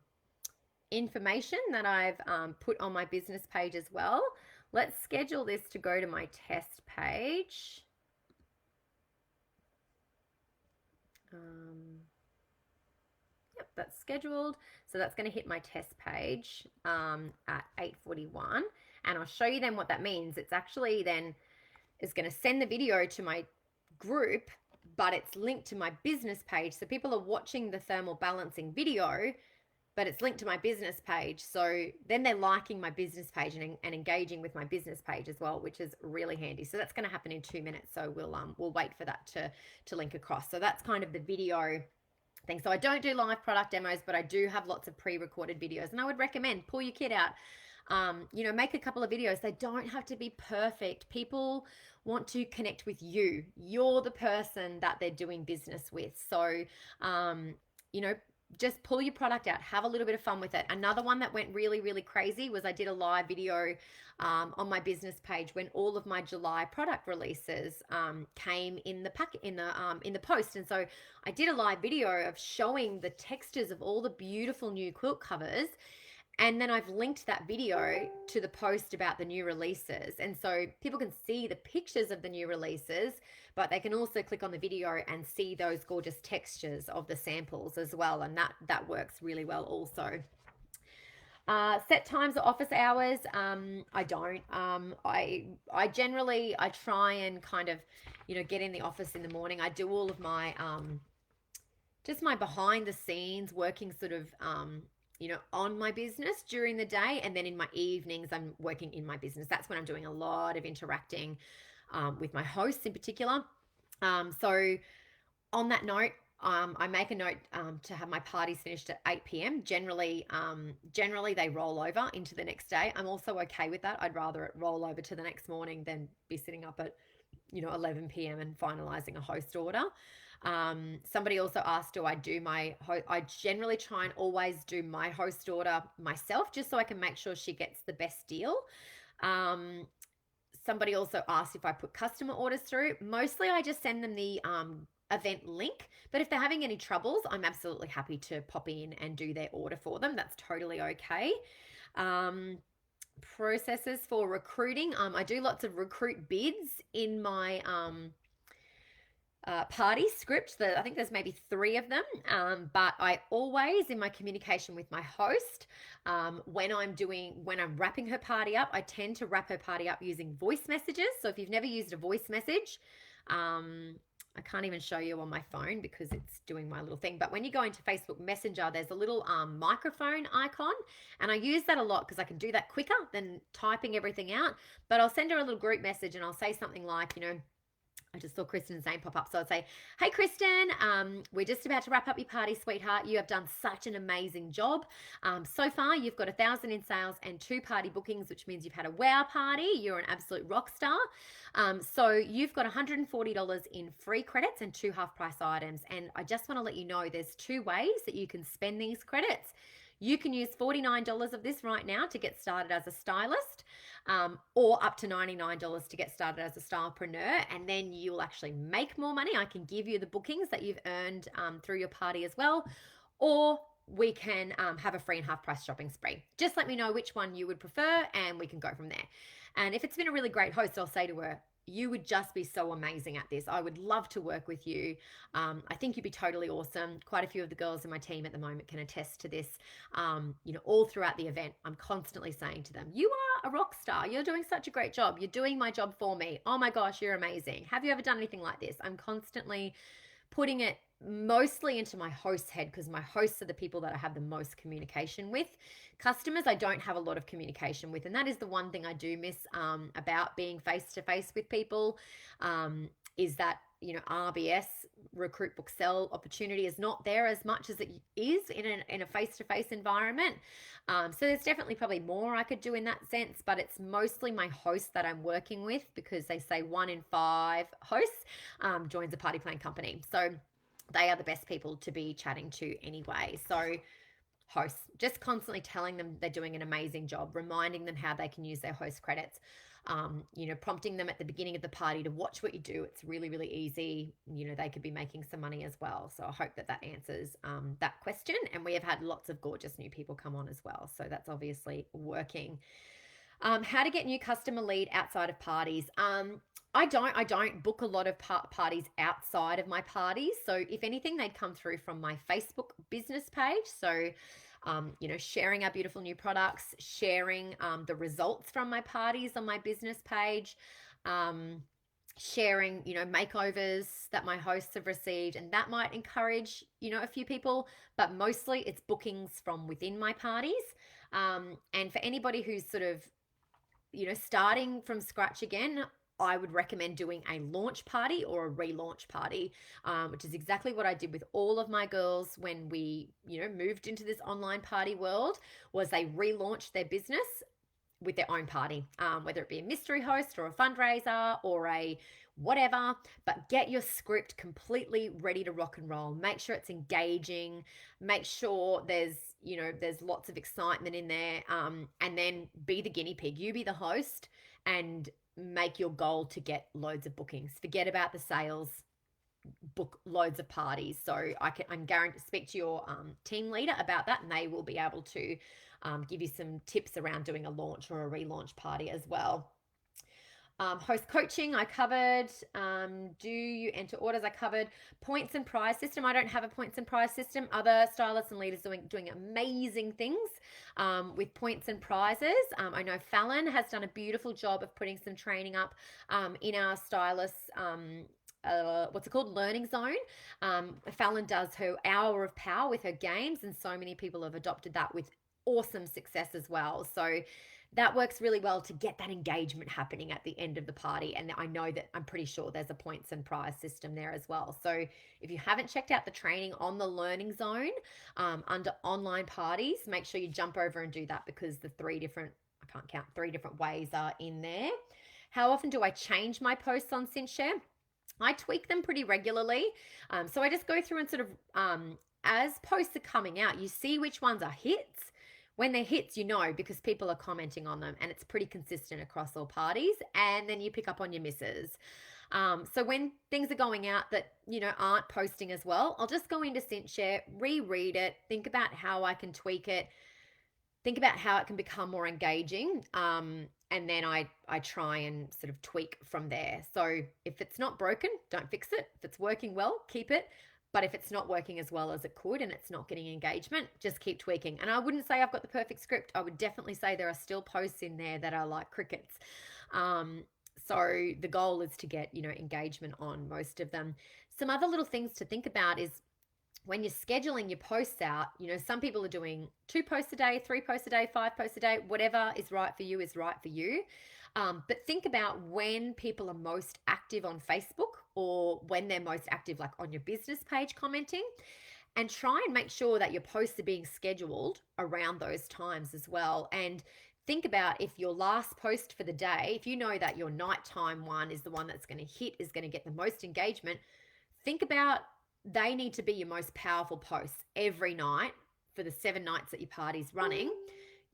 Speaker 1: information that I've put on my business page as well. Let's schedule this to go to my test page. Yep, that's scheduled. So that's going to hit my test page at 8:41. And I'll show you then what that means. It's actually then is going to send the video to my group, but it's linked to my business page. So people are watching the thermal balancing video, but it's linked to my business page. So then they're liking my business page and engaging with my business page as well, which is really handy. So that's going to happen in 2 minutes. So we'll wait for that to link across. So that's kind of the video thing. So I don't do live product demos, but I do have lots of pre-recorded videos, and I would recommend pull your kit out. You know, make a couple of videos. They don't have to be perfect. People want to connect with you. You're the person that they're doing business with. So, you know, just pull your product out, have a little bit of fun with it. Another one that went really, really crazy was I did a live video on my business page when all of my July product releases came in the post. And so I did a live video of showing the textures of all the beautiful new quilt covers. And then I've linked that video to the post about the new releases. And so people can see the pictures of the new releases, but they can also click on the video and see those gorgeous textures of the samples as well. And that works really well also. Set times or office hours, I don't. I generally, I try and kind of, you know, get in the office in the morning. I do all of my, just my behind the scenes working sort of, you know, on my business during the day, and then in my evenings I'm working in my business. That's when I'm doing a lot of interacting with my hosts in particular. So on that note, I make a note to have my parties finished at 8 p.m. Generally they roll over into the next day. I'm also okay with that. I'd rather it roll over to the next morning than be sitting up at, you know, 11 p.m. and finalizing a host order. Somebody also asked, do I do my I generally try and always do my host order myself, just so I can make sure she gets the best deal. Somebody also asked if I put customer orders through. Mostly I just send them the event link, but if they're having any troubles, I'm absolutely happy to pop in and do their order for them. That's totally okay. Processes for recruiting. I do lots of recruit bids in my party script. I think there's maybe 3 of them, but I always, in my communication with my host, when I'm wrapping her party up, I tend to wrap her party up using voice messages. So if you've never used a voice message, I can't even show you on my phone because it's doing my little thing. But when you go into Facebook Messenger, there's a little microphone icon. And I use that a lot because I can do that quicker than typing everything out. But I'll send her a little group message and I'll say something like, you know, I just saw Kristen's name pop up. So I'd say, hey, Kristen, we're just about to wrap up your party, sweetheart. You have done such an amazing job. So far, you've got 1,000 in sales and 2 party bookings, which means you've had a wow party. You're an absolute rock star. So you've got $140 in free credits and 2 half price items. And I just want to let you know there's 2 ways that you can spend these credits. You can use $49 of this right now to get started as a stylist, or up to $99 to get started as a stylepreneur, and then you'll actually make more money. I can give you the bookings that you've earned through your party as well, or we can have a free and half price shopping spree. Just let me know which one you would prefer and we can go from there. And if it's been a really great host, I'll say to her, you would just be so amazing at this. I would love to work with you. I think you'd be totally awesome. Quite a few of the girls in my team at the moment can attest to this. All throughout the event, I'm constantly saying to them, you are a rock star. You're doing such a great job. You're doing my job for me. Oh my gosh, you're amazing. Have you ever done anything like this? I'm constantly putting it mostly into my host's head, because my hosts are the people that I have the most communication with. Customers, I don't have a lot of communication with, and that is the one thing I do miss about being face to face with people, is that RBS, recruit book sell opportunity, is not there as much as it is in a face to face environment. So there's definitely probably more I could do in that sense, but it's mostly my hosts that I'm working with, because they say 1 in 5 hosts joins a party plan company. So they are the best people to be chatting to anyway. So hosts, just constantly telling them they're doing an amazing job, reminding them how they can use their host credits, prompting them at the beginning of the party to watch what you do. It's really, really easy. They could be making some money as well. So I hope that answers that question. And we have had lots of gorgeous new people come on as well. So that's obviously working. How to get new customer lead outside of parties. I don't book a lot of parties outside of my parties. So if anything, they'd come through from my Facebook business page. So, sharing our beautiful new products, sharing the results from my parties on my business page, sharing, makeovers that my hosts have received, and that might encourage, a few people, but mostly it's bookings from within my parties. And for anybody who's sort of, starting from scratch again, I would recommend doing a launch party or a relaunch party, which is exactly what I did with all of my girls when we, moved into this online party world. Was they relaunched their business with their own party, whether it be a mystery host or a fundraiser or a whatever, but get your script completely ready to rock and roll. Make sure it's engaging, make sure there's lots of excitement in there, and then be the guinea pig. You be the host and make your goal to get loads of bookings. Forget about the sales, book loads of parties. So I'm guaranteed to speak to your team leader about that, and they will be able to give you some tips around doing a launch or a relaunch party as well. Host coaching, I covered. Do you enter orders? I covered. Points and prize system. I don't have a points and prize system. Other stylists and leaders doing amazing things with points and prizes. I know Fallon has done a beautiful job of putting some training up in our stylists. What's it called? Learning zone. Fallon does her hour of power with her games, and so many people have adopted that with awesome success as well. So that works really well to get that engagement happening at the end of the party. And I'm pretty sure there's a points and prize system there as well. So if you haven't checked out the training on the learning zone under online parties, make sure you jump over and do that, because the 3 different ways are in there. How often do I change my posts on Cinchshare? I tweak them pretty regularly. So I just go through and sort of, as posts are coming out, you see which ones are hits. When they're hits, because people are commenting on them, and it's pretty consistent across all parties. And then you pick up on your misses. So when things are going out that, aren't posting as well, I'll just go into Cinchshare, reread it, think about how I can tweak it, think about how it can become more engaging. And then I try and sort of tweak from there. So if it's not broken, don't fix it. If it's working well, keep it. But if it's not working as well as it could and it's not getting engagement, just keep tweaking. And I wouldn't say I've got the perfect script. I would definitely say there are still posts in there that are like crickets. So the goal is to get, engagement on most of them. Some other little things to think about is when you're scheduling your posts out, some people are doing 2 posts a day, 3 posts a day, 5 posts a day, whatever is right for you is right for you. But think about when people are most active on Facebook or when they're most active, like on your business page commenting, and try and make sure that your posts are being scheduled around those times as well. And think about if your last post for the day, if you know that your nighttime one is the one that's going to hit, is going to get the most engagement, think about they need to be your most powerful posts every night for the 7 nights that your party's running.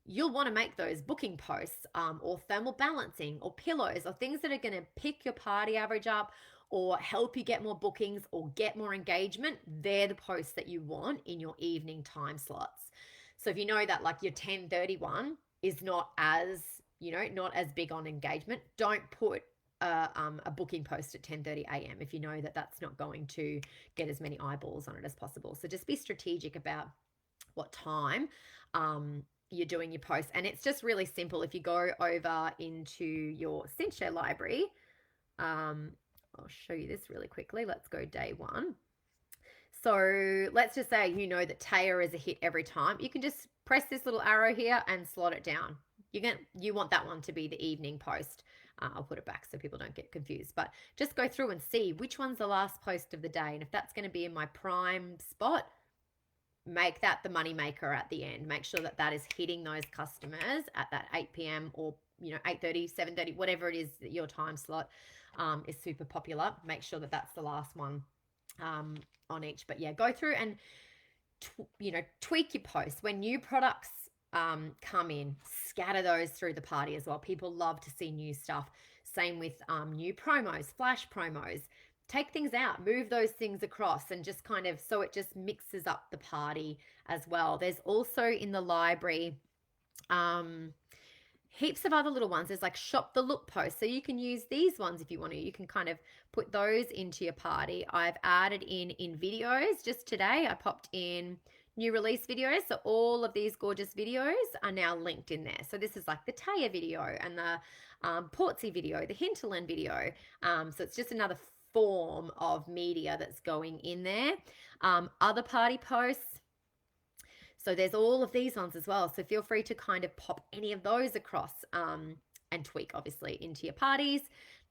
Speaker 1: You'll want to make those booking posts, or thermal balancing or pillows or things that are going to pick your party average up or help you get more bookings or get more engagement. They're the posts that you want in your evening time slots. So if you know that like your 10:31 is not as, not as big on engagement, don't put a booking post at 10:30 a.m. if you know that that's not going to get as many eyeballs on it as possible. So just be strategic about what time you're doing your posts. And it's just really simple. If you go over into your Cinchshare library, I'll show you this really quickly. Let's go day 1. So let's just say you know that Taya is a hit every time. You can just press this little arrow here and slot it down. You want that one to be the evening post. I'll put it back so people don't get confused. But just go through and see which one's the last post of the day. And if that's going to be in my prime spot, make that the money maker at the end. Make sure that that is hitting those customers at that 8 p.m. or 8:30, 7:30, whatever it is that your time slot is super popular. Make sure that that's the last one on each. But yeah, go through and tweak your posts when new products come in. Scatter those through the party as well. People love to see new stuff. Same with new promos, flash promos. Take things out, move those things across, and just kind of so it just mixes up the party as well. There's also in the library heaps of other little ones. There's like shop the look posts. So you can use these ones if you want to. You can kind of put those into your party. I've added in videos just today. I popped in new release videos. So all of these gorgeous videos are now linked in there. So this is like the Taya video and the Portsy video, the Hinterland video. So it's just another form of media that's going in there. Other party posts. So there's all of these ones as well. So feel free to kind of pop any of those across and tweak, obviously, into your parties.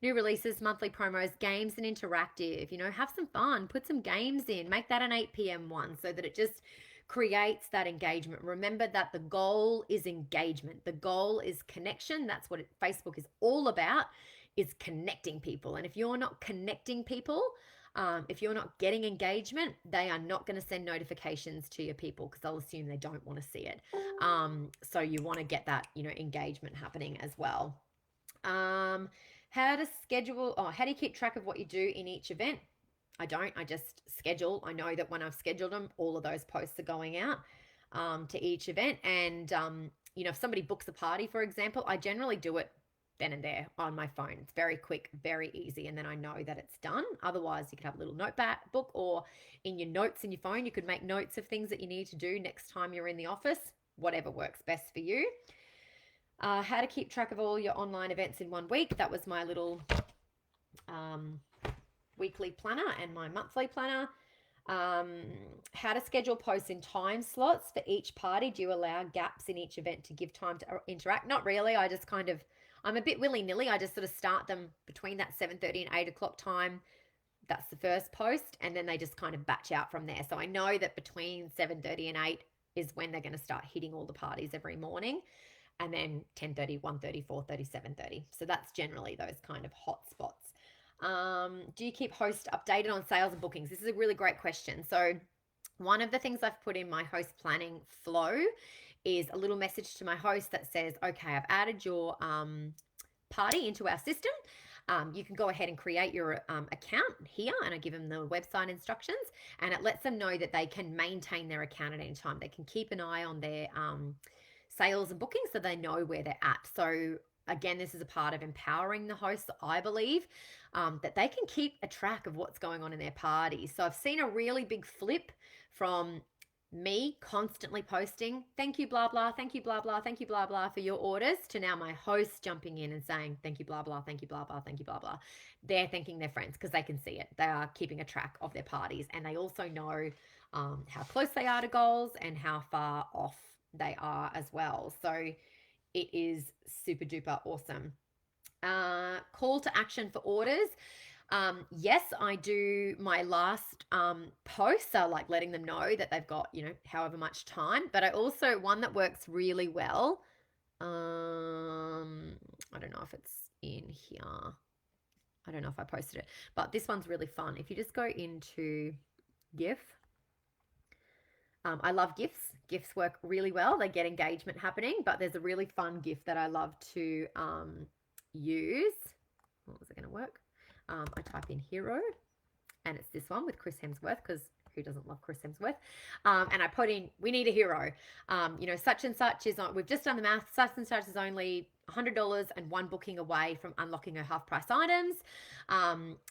Speaker 1: New releases, monthly promos, games and interactive. Have some fun. Put some games in. Make that an 8 p.m. one so that it just creates that engagement. Remember that the goal is engagement. The goal is connection. That's what Facebook is all about, is connecting people. And if you're not connecting people, if you're not getting engagement, they are not going to send notifications to your people because they'll assume they don't want to see it. So you want to get that, engagement happening as well. How do you keep track of what you do in each event? I don't. I just schedule. I know that when I've scheduled them, all of those posts are going out to each event. And, if somebody books a party, for example, I generally do it then and there on my phone. It's very quick, very easy, and then I know that it's done. Otherwise, you could have a little notebook, or in your notes in your phone, you could make notes of things that you need to do next time you're in the office, whatever works best for you. How to keep track of all your online events in 1 week. That was my little weekly planner and my monthly planner. How to schedule posts in time slots for each party. Do you allow gaps in each event to give time to interact? Not really. I just I'm a bit willy-nilly. I just sort of start them between that 7:30 and 8 o'clock time. That's the first post. And then they just kind of batch out from there. So I know that between 7:30 and 8 is when they're going to start hitting all the parties every morning. And then 10:30, 1:30, 4:30, 7:30. So that's generally those kind of hot spots. Do you keep hosts updated on sales and bookings? This is a really great question. So one of the things I've put in my host planning flow is a little message to my host that says, okay, I've added your party into our system. You can go ahead and create your account here, and I give them the website instructions, and it lets them know that they can maintain their account at any time. They can keep an eye on their sales and bookings so they know where they're at. So again, this is a part of empowering the hosts, I believe, that they can keep a track of what's going on in their parties. So I've seen a really big flip from me constantly posting, thank you, blah, blah, thank you, blah, blah, thank you, blah, blah, for your orders, to now my host jumping in and saying, thank you, blah, blah, thank you, blah, blah, thank you, blah, blah. They're thanking their friends because they can see it. They are keeping a track of their parties, and they also know how close they are to goals and how far off they are as well. So it is super duper awesome. Call to action for orders. Yes, I do my last posts are like letting them know that they've got, however much time. But I also, one that works really well. I don't know if it's in here. I don't know if I posted it, but this one's really fun. If you just go into GIF, I love GIFs. GIFs work really well. They get engagement happening, but there's a really fun GIF that I love to use. What was it going to work? I type in hero, and it's this one with Chris Hemsworth, because who doesn't love Chris Hemsworth? And I put in, we need a hero. Such and such is on, we've just done the math, such and such is only $100 and one booking away from unlocking her half price items.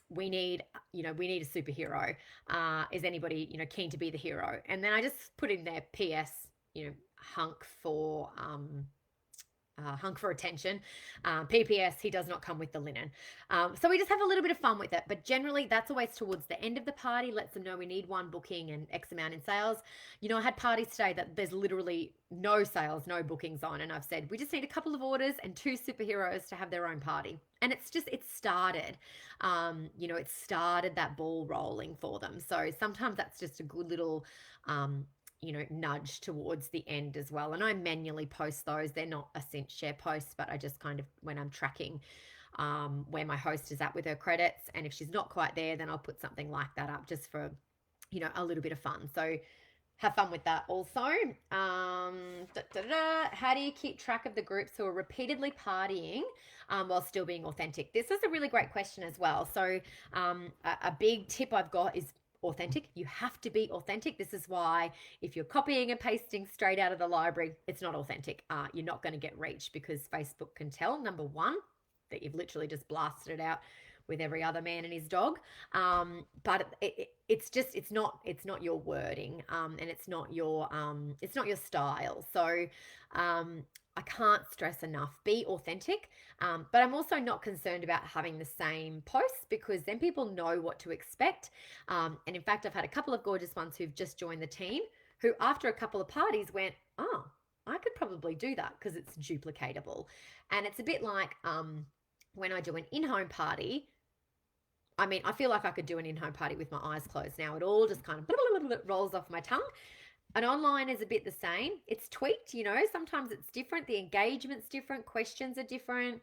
Speaker 1: We need a superhero. Is anybody, keen to be the hero? And then I just put in there, PS, hunk for attention. PPS, he does not come with the linen. So we just have a little bit of fun with it. But generally, that's always towards the end of the party, lets them know we need one booking and X amount in sales. I had parties today that there's literally no sales, no bookings on. And I've said, we just need a couple of orders and 2 superheroes to have their own party. And it started. It started that ball rolling for them. So sometimes that's just a good little nudge towards the end as well. And I manually post those. They're not a Cinchshare post, but I just kind of, when I'm tracking where my host is at with her credits, and if she's not quite there, then I'll put something like that up just for, a little bit of fun. So have fun with that also. How do you keep track of the groups who are repeatedly partying while still being authentic? This is a really great question as well. So a big tip I've got is authentic. You have to be authentic. This is why if you're copying and pasting straight out of the library, it's not authentic. You're not going to get reach, because Facebook can tell, number one, that you've literally just blasted it out with every other man and his dog. But it's not your wording, and it's not your style. So I can't stress enough, be authentic. But I'm also not concerned about having the same posts, because then people know what to expect. And in fact, I've had a couple of gorgeous ones who've just joined the team who, after a couple of parties, went, oh, I could probably do that because it's duplicatable. And it's a bit like when I do an in-home party. I mean, I feel like I could do an in-home party with my eyes closed now. It all just kind of rolls off my tongue. And online is a bit the same. It's tweaked, sometimes it's different. The engagement's different. Questions are different.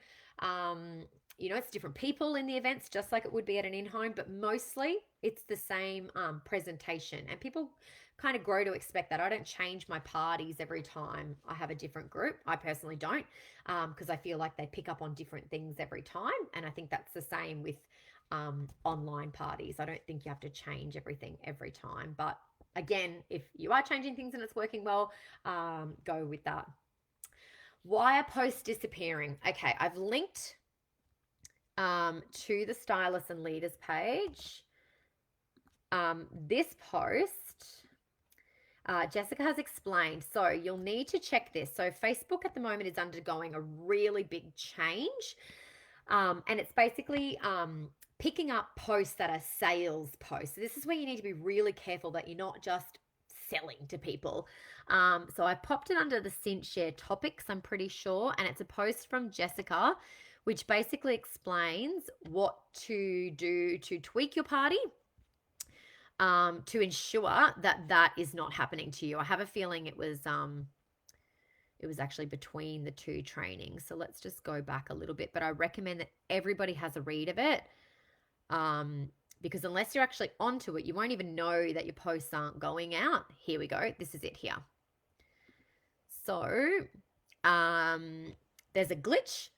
Speaker 1: It's different people in the events, just like it would be at an in-home, but mostly it's the same presentation. And people kind of grow to expect that. I don't change my parties every time I have a different group. I personally don't, because I feel like they pick up on different things every time. And I think that's the same with online parties. I don't think you have to change everything every time. But again, if you are changing things and it's working well, go with that. Why are posts disappearing? Okay, I've linked to the Stylists and Leaders page. This post, Jessica has explained. So you'll need to check this. So Facebook at the moment is undergoing a really big change. And it's basically picking up posts that are sales posts. So this is where you need to be really careful that you're not just selling to people. So I popped it under the Cinchshare topics, I'm pretty sure, and it's a post from Jessica, which basically explains what to do to tweak your party, to ensure that that is not happening to you. I have a feeling it was actually between the 2 trainings. So let's just go back a little bit. But I recommend that everybody has a read of it, because unless you're actually onto it, you won't even know that your posts aren't going out. Here we go. This is it here. So there's a glitch.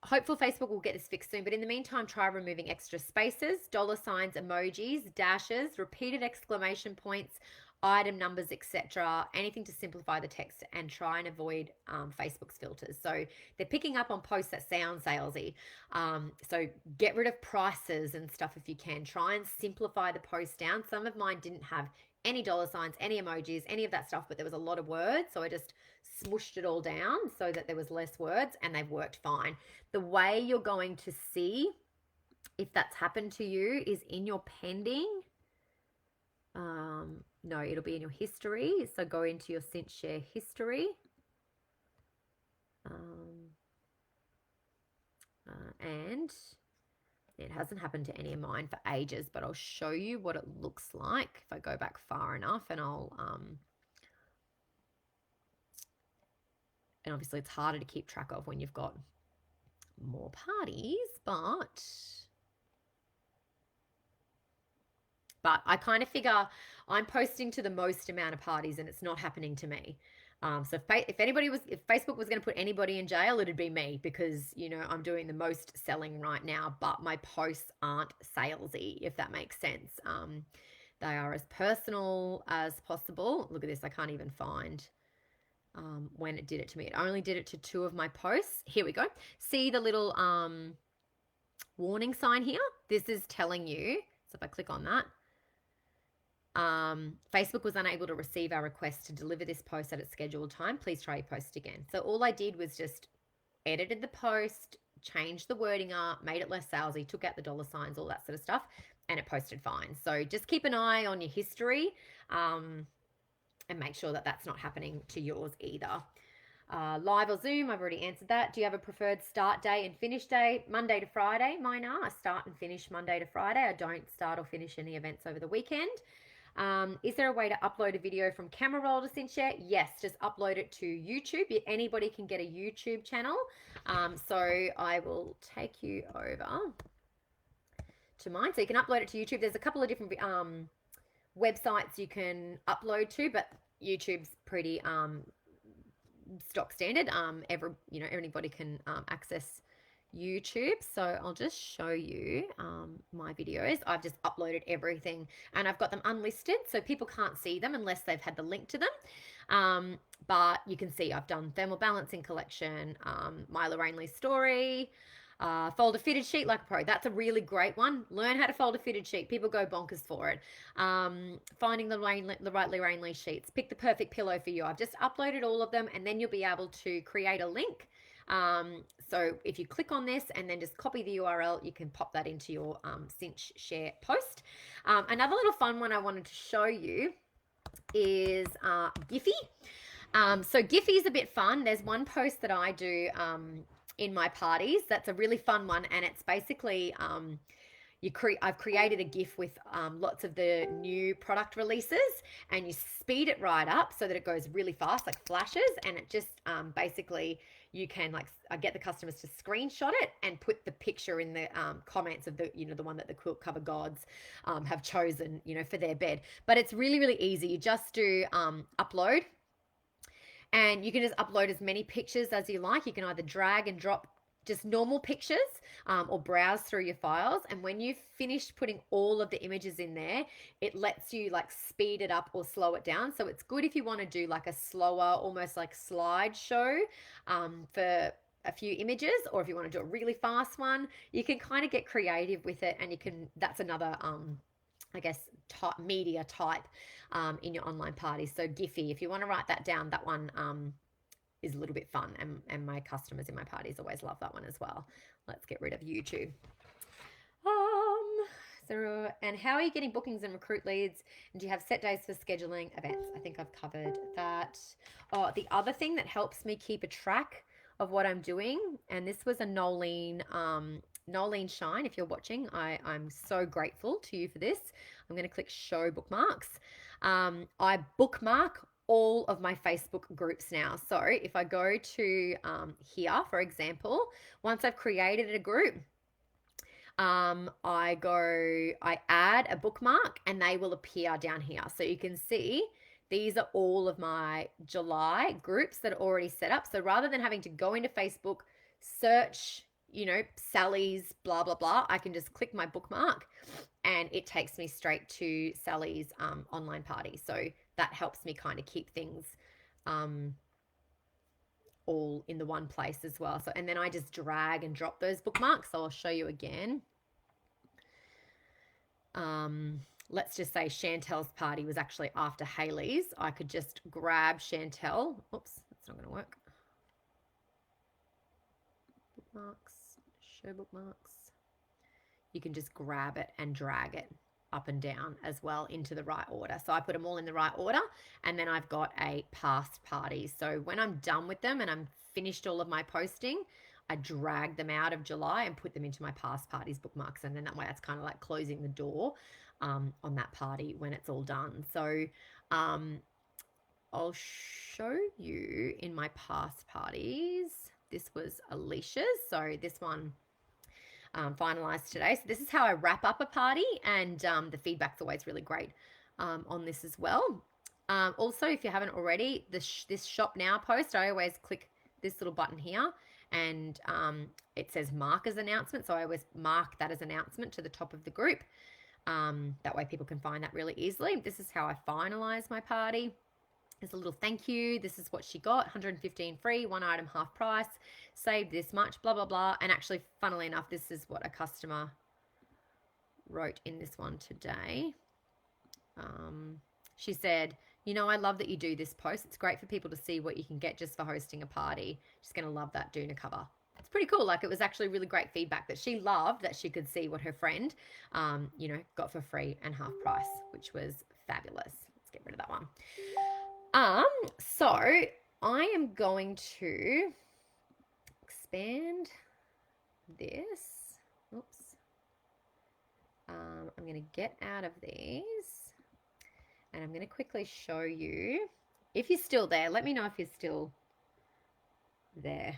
Speaker 1: Hopefully Facebook will get this fixed soon. But in the meantime, try removing extra spaces, dollar signs, emojis, dashes, repeated exclamation points, item numbers, etc. Anything to simplify the text, and try and avoid Facebook's filters. So they're picking up on posts that sound salesy. So get rid of prices and stuff if you can. Try and simplify the post down. Some of mine didn't have any dollar signs, any emojis, any of that stuff, but there was a lot of words. So I just smooshed it all down so that there was less words, and they've worked fine. The way you're going to see if that's happened to you is in your pending. No, it'll be in your history. So go into your Cinchshare history. And it hasn't happened to any of mine for ages, but I'll show you what it looks like if I go back far enough, and and obviously it's harder to keep track of when you've got more parties, but I kind of figure I'm posting to the most amount of parties and it's not happening to me. So if Facebook was going to put anybody in jail, it'd be me, because I'm doing the most selling right now, but my posts aren't salesy, if that makes sense. They are as personal as possible. Look at this, I can't even find when it did it to me. It only did it to 2 of my posts. Here we go. See the little warning sign here? This is telling you. So if I click on that, Facebook was unable to receive our request to deliver this post at its scheduled time. Please try your post again. So all I did was just edited the post, changed the wording up, made it less salesy, took out the dollar signs, all that sort of stuff, and it posted fine. So just keep an eye on your history and make sure that that's not happening to yours either. Live or Zoom, I've already answered that. Do you have a preferred start day and finish day? Monday to Friday, mine are. I start and finish Monday to Friday. I don't start or finish any events over the weekend. Is there a way to upload a video from camera roll to Cinchshare? Yes, just upload it to YouTube. Anybody can get a YouTube channel. So I will take you over to mine. So you can upload it to YouTube. There's a couple of different websites you can upload to, but YouTube's pretty stock standard. Anybody can access YouTube. So I'll just show you my videos. I've just uploaded everything and I've got them unlisted, so people can't see them unless they've had the link to them. But you can see I've done thermal balancing collection, my Lorraine story, fold a fitted sheet like a pro. That's a really great one. Learn how to fold a fitted sheet. People go bonkers for it. Finding the right Lorraine Lee sheets. Pick the perfect pillow for you. I've just uploaded all of them, and then you'll be able to create a link. So if you click on this and then just copy the URL, you can pop that into your Cinchshare post. Another little fun one I wanted to show you is Giphy. So Giphy is a bit fun. There's one post that I do in my parties that's a really fun one, and it's basically I've created a GIF with lots of the new product releases, and you speed it right up so that it goes really fast, like flashes, and it just basically you can I get the customers to screenshot it and put the picture in the comments of the the one that the quilt cover gods have chosen for their bed. But it's really, really easy. You just do upload, and you can just upload as many pictures as you like. You can either drag and drop just normal pictures or browse through your files. And when you've finished putting all of the images in there, it lets you speed it up or slow it down. So it's good if you want to do a slower, almost like slideshow for a few images, or if you want to do a really fast one, you can kind of get creative with it, and that's another media type in your online parties. So Giphy, if you want to write that down, that one is a little bit fun, and my customers in my parties always love that one as well. Let's get rid of YouTube. And how are you getting bookings and recruit leads? And do you have set days for scheduling events? I think I've covered that. Oh, the other thing that helps me keep a track of what I'm doing, and this was a Nolene Shine. If you're watching, I'm so grateful to you for this. I'm going to click show bookmarks. I bookmark all of my Facebook groups now. So if I go to here, for example, once I've created a group, I add a bookmark and they will appear down here. So you can see these are all of my July groups that are already set up. So rather than having to go into Facebook, search, Sally's blah, blah, blah, I can just click my bookmark and it takes me straight to Sally's online party. So that helps me kind of keep things all in the one place as well. So, and then I just drag and drop those bookmarks. So I'll show you again. Let's just say Chantel's party was actually after Haley's. I could just grab Chantel. Oops, that's not going to work. Bookmarks, show bookmarks. You can just grab it and drag it up and down as well into the right order. So I put them all in the right order, and then I've got a past party. So when I'm done with them and I'm finished all of my posting, I drag them out of July and put them into my past parties bookmarks. And then that way that's kind of like closing the door on that party when it's all done. So I'll show you in my past parties. This was Alicia's. So this one finalized today. So this is how I wrap up a party, and the feedback's always really great on this as well. Also, if you haven't already, this shop now post, I always click this little button here, and it says mark as announcement. So I always mark that as announcement to the top of the group. That way people can find that really easily. This is how I finalize my party. There's a little thank you. This is what she got, 115 free, one item half price, saved this much, blah, blah, blah. And actually, funnily enough, this is what a customer wrote in this one today. She said, you know, I love that you do this post. It's great for people to see what you can get just for hosting a party. She's going to love that Doona cover. It's pretty cool. Like, it was actually really great feedback that she loved that she could see what her friend, you know, got for free and half price, which was fabulous. Let's get rid of that one. So I am going to expand this. Oops. I'm going to get out of these, and I'm going to quickly show you. If you're still there, let me know if you're still there.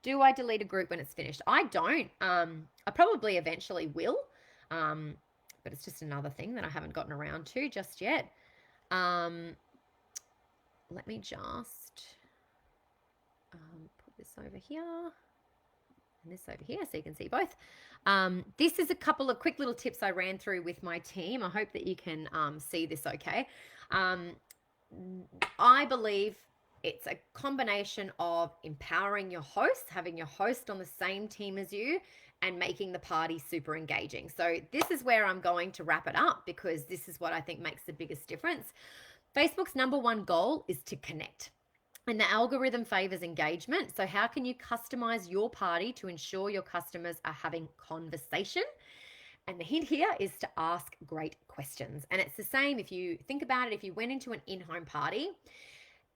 Speaker 1: Do I delete a group when it's finished? I don't. I probably eventually will, but it's just another thing that I haven't gotten around to just yet. Let me just put this over here and this over here so you can see both. This is a couple of quick little tips I ran through with my team. I hope that you can see this okay. I believe it's a combination of empowering your host, having your host on the same team as you, and making the party super engaging. So this is where I'm going to wrap it up, because this is what I think makes the biggest difference. Facebook's number one goal is to connect, and the algorithm favors engagement. So how can you customize your party to ensure your customers are having conversation? And the hint here is to ask great questions. And it's the same if you think about it. If you went into an in-home party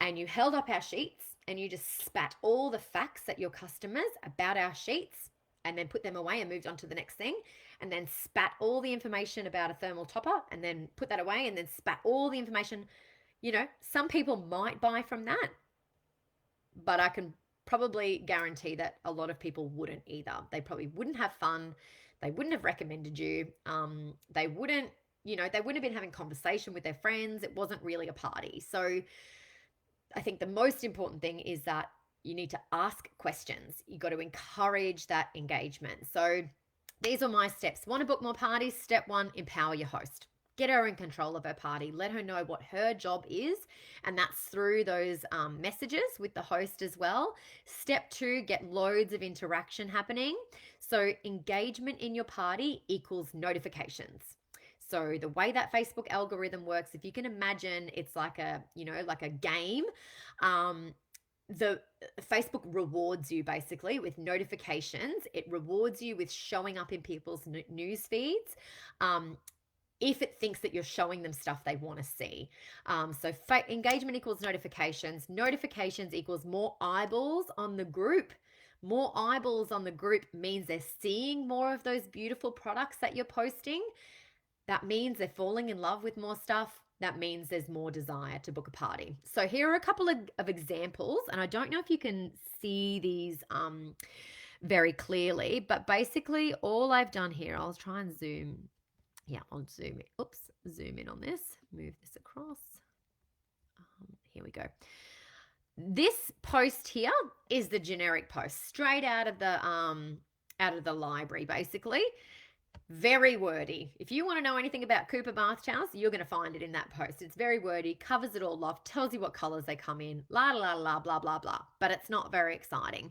Speaker 1: and you held up our sheets and you just spat all the facts at your customers about our sheets and then put them away and moved on to the next thing, and then spat all the information about a thermal topper and then put that away and then spat all the information, you know, some people might buy from that, but I can probably guarantee that a lot of people wouldn't either. They probably wouldn't have fun. They wouldn't have recommended you. They wouldn't, you know, they wouldn't have been having conversation with their friends. It wasn't really a party. So I think the most important thing is that you need to ask questions. You got to encourage that engagement. So these are my steps. Want to book more parties? Step 1, empower your host. Get her in control of her party. Let her know what her job is, and that's through those messages with the host as well. Step 2, get loads of interaction happening. So engagement in your party equals notifications. So the way that Facebook algorithm works, if you can imagine, it's like a, you know, like a game. The Facebook rewards you basically with notifications. It rewards you with showing up in people's news feeds. If it thinks that you're showing them stuff they want to see. So engagement equals notifications. Notifications equals more eyeballs on the group. More eyeballs on the group means they're seeing more of those beautiful products that you're posting. That means they're falling in love with more stuff. That means there's more desire to book a party. So here are a couple of examples, and I don't know if you can see these very clearly, but basically all I've done here, I'll try and zoom. Yeah, I'll zoom in. Oops, zoom in on this, move this across. Here we go. This post here is the generic post, straight out of the library, basically. Very wordy. If you want to know anything about Cooper bath towels, you're going to find it in that post. It's very wordy, covers it all off, tells you what colors they come in, la la la, blah blah blah. But it's not very exciting.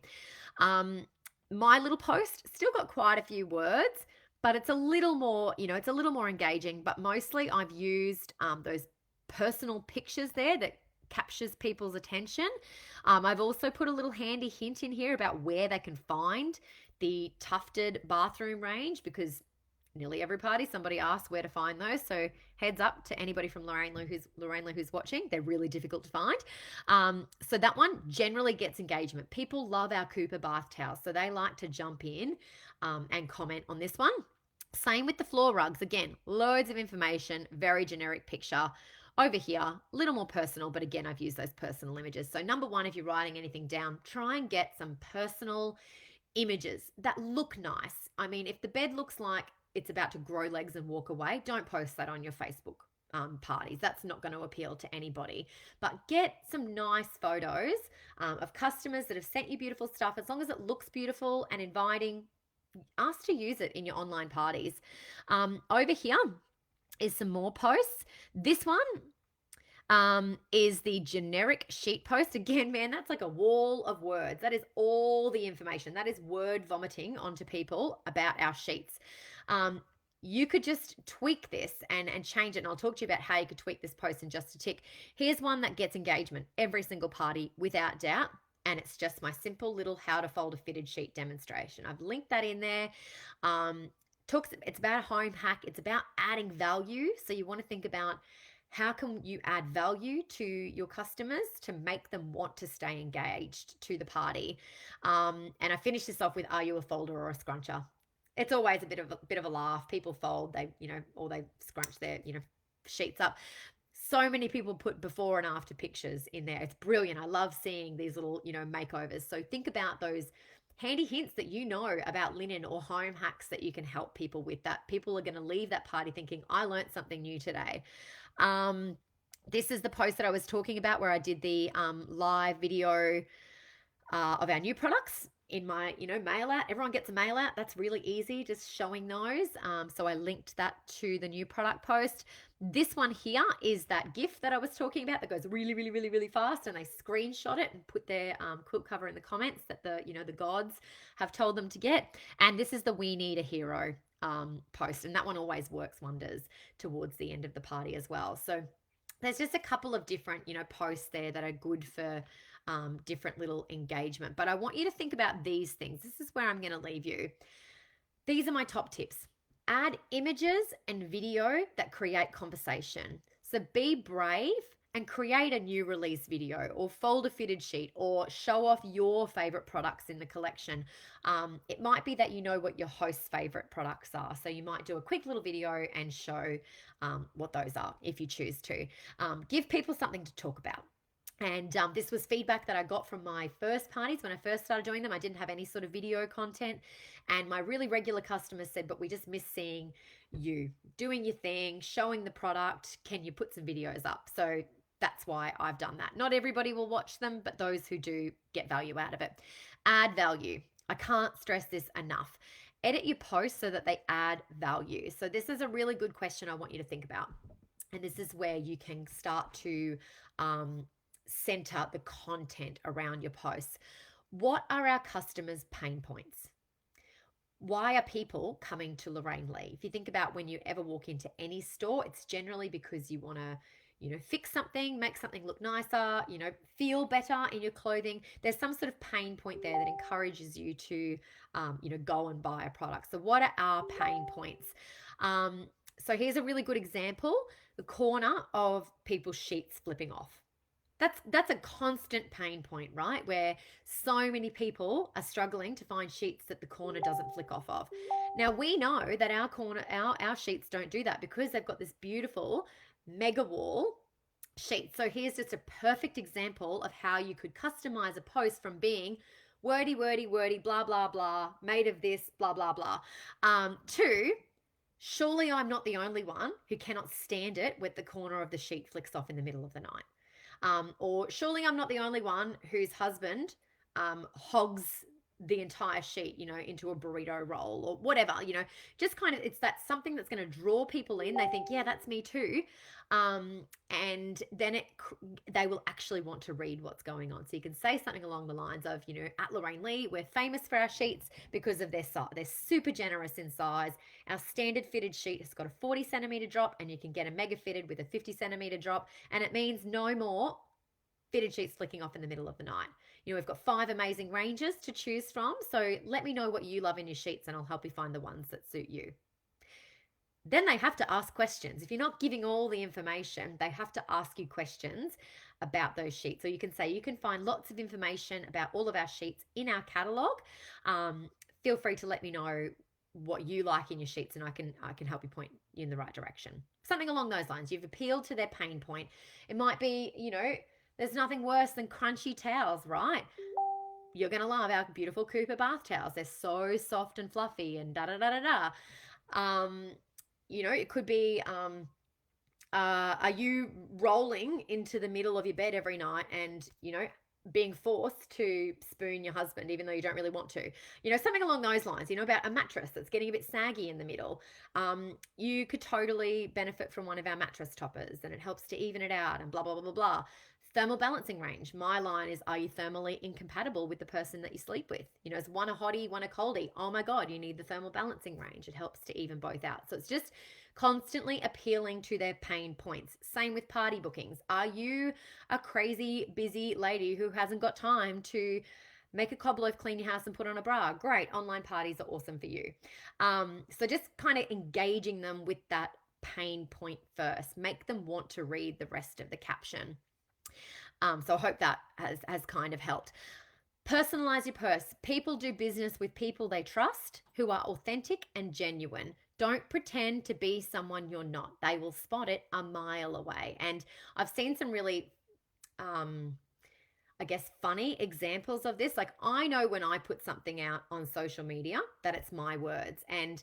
Speaker 1: My little post still got quite a few words, but it's a little more, you know, it's a little more engaging. But mostly I've used those personal pictures there that captures people's attention. I've also put a little handy hint in here about where they can find the tufted bathroom range, because nearly every party somebody asks where to find those. So heads up to anybody from Lorraine who's watching. They're really difficult to find. So that one generally gets engagement. People love our Cooper bath towels, so they like to jump in and comment on this one. Same with the floor rugs. Again, loads of information, very generic picture. Over here, a little more personal, but again, I've used those personal images. So, number one, if you're writing anything down, try and get some personal images that look nice. I mean, if the bed looks like it's about to grow legs and walk away, don't post that on your Facebook parties. That's not going to appeal to anybody. But get some nice photos of customers that have sent you beautiful stuff. As long as it looks beautiful and inviting, ask to use it in your online parties. Over here is some more posts. This one is the generic sheet post. Again, man, that's like a wall of words. That is all the information. That is word vomiting onto people about our sheets. You could just tweak this and change it. And I'll talk to you about how you could tweak this post in just a tick. Here's one that gets engagement every single party without doubt. And it's just my simple little how to fold a fitted sheet demonstration. I've linked that in there. It's about a home hack. It's about adding value. So you want to think about how can you add value to your customers to make them want to stay engaged to the party. And I finish this off with, are you a folder or a scruncher? It's always a bit of a laugh. People fold, or they scrunch their, sheets up. So many people put before and after pictures in there. It's brilliant. I love seeing these little, makeovers. So think about those handy hints that about linen or home hacks that you can help people with, that people are going to leave that party thinking, I learned something new today. This is the post that I was talking about where I did the live video of our new products in my, mail out. Everyone gets a mail out. That's really easy, just showing those. So I linked that to the new product post. This one here is that GIF that I was talking about that goes really, really, really, really fast, and they screenshot it and put their quilt cover in the comments that the gods have told them to get. And this is the We Need a Hero post, and that one always works wonders towards the end of the party as well. So there's just a couple of different, posts there that are good for different little engagement. But I want you to think about these things. This is where I'm going to leave you. These are my top tips. Add images and video that create conversation. So be brave and create a new release video, or fold a fitted sheet, or show off your favorite products in the collection. It might be that you know what your host's favorite products are. So you might do a quick little video and show what those are if you choose to. Give people something to talk about. And this was feedback that I got from my first parties when I first started doing them. I didn't have any sort of video content. And my really regular customers said, but we just miss seeing you doing your thing, showing the product. Can you put some videos up? So that's why I've done that. Not everybody will watch them, but those who do get value out of it. Add value. I can't stress this enough. Edit your posts so that they add value. So this is a really good question I want you to think about. And this is where you can start to center the content around your posts. What are our customers' pain points? Why are people coming to Lorraine Lee? If you think about when you ever walk into any store, it's generally because you want to, fix something, make something look nicer, feel better in your clothing. There's some sort of pain point there that encourages you to, go and buy a product. So what are our pain points? So here's a really good example, the corner of people's sheets flipping off. That's a constant pain point, right? Where so many people are struggling to find sheets that the corner doesn't flick off of. Now we know that our sheets don't do that because they've got this beautiful mega wall sheet. So here's just a perfect example of how you could customize a post from being wordy, blah, blah, blah, made of this, blah, blah, blah, to surely I'm not the only one who cannot stand it when the corner of the sheet flicks off in the middle of the night. Or surely I'm not the only one whose husband hogs the entire sheet, into a burrito roll or whatever, just kind of, it's that something that's going to draw people in. They think, yeah, that's me too. And then they will actually want to read what's going on. So you can say something along the lines of, at Lorraine Lee, we're famous for our sheets because of their size. They're super generous in size. Our standard fitted sheet has got a 40 centimeter drop, and you can get a mega fitted with a 50 centimeter drop. And it means no more fitted sheets flicking off in the middle of the night. We've got 5 amazing ranges to choose from. So let me know what you love in your sheets and I'll help you find the ones that suit you. then they have to ask questions. If you're not giving all the information, they have to ask you questions about those sheets. So you can say, you can find lots of information about all of our sheets in our catalog. Um, Feel free to let me know what you like in your sheets, and I can help you point you in the right direction. Something along those lines. You've appealed to their pain point. It might be, there's nothing worse than crunchy towels, right? You're going to love our beautiful Cooper bath towels. They're so soft and fluffy and da da da da da. Um, it could be, are you rolling into the middle of your bed every night and, being forced to spoon your husband even though you don't really want to? Something along those lines, about a mattress that's getting a bit saggy in the middle. You could totally benefit from one of our mattress toppers, and it helps to even it out and blah, blah, blah, blah, blah. Thermal balancing range. My line is, are you thermally incompatible with the person that you sleep with? Is one a hottie, one a coldie? Oh my God, you need the thermal balancing range. It helps to even both out. So it's just constantly appealing to their pain points. Same with party bookings. Are you a crazy busy lady who hasn't got time to make a cob loaf, clean your house, and put on a bra? Great. Online parties are awesome for you. So just kind of engaging them with that pain point first. Make them want to read the rest of the caption. So I hope that has kind of helped. Personalize your purse. People do business with people they trust, who are authentic and genuine. Don't pretend to be someone you're not. They will spot it a mile away. And I've seen some really, I guess, funny examples of this. Like, I know when I put something out on social media that it's my words. And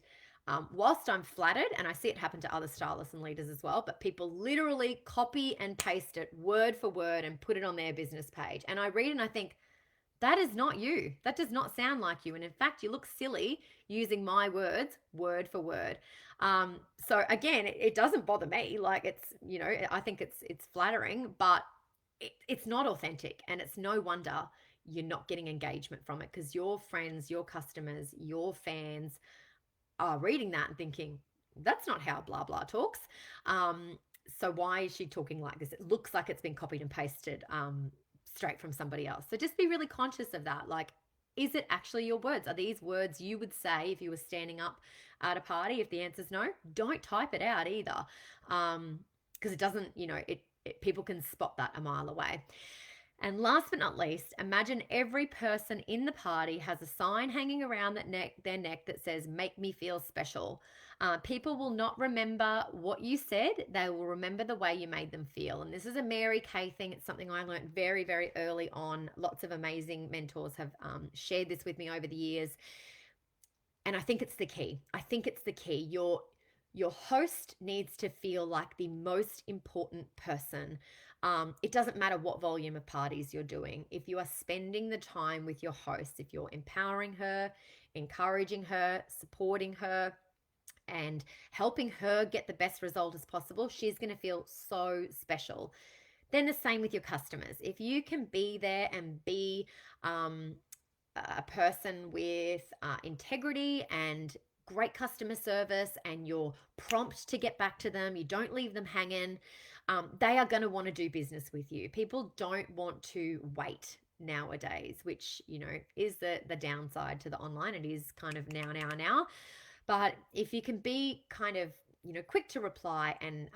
Speaker 1: whilst I'm flattered, and I see it happen to other stylists and leaders as well, but people literally copy and paste it word for word and put it on their business page. And I read and I think, that is not you. That does not sound like you. And in fact, you look silly using my words word for word. So again, it doesn't bother me. Like, it's, I think it's flattering, but it's not authentic. And it's no wonder you're not getting engagement from it, because your friends, your customers, your fans are reading that and thinking, that's not how blah blah talks. So why is she talking like this? It looks like it's been copied and pasted straight from somebody else. So just be really conscious of that. Like, is it actually your words? Are these words you would say if you were standing up at a party? If the answer is no, don't type it out either, because it doesn't, people can spot that a mile away. And last but not least, imagine every person in the party has a sign hanging around their neck that says, "Make me feel special." People will not remember what you said. They will remember the way you made them feel. And this is a Mary Kay thing. It's something I learned very, very early on. Lots of amazing mentors have shared this with me over the years. And I think it's the key. Your host needs to feel like the most important person. It doesn't matter what volume of parties you're doing. If you are spending the time with your host, if you're empowering her, encouraging her, supporting her, and helping her get the best result as possible, she's going to feel so special. Then the same with your customers. If you can be there and be a person with integrity and great customer service, and you're prompt to get back to them, you don't leave them hanging, they are going to want to do business with you. People don't want to wait nowadays, which, is the downside to the online. It is kind of now. But if you can be kind of, quick to reply, and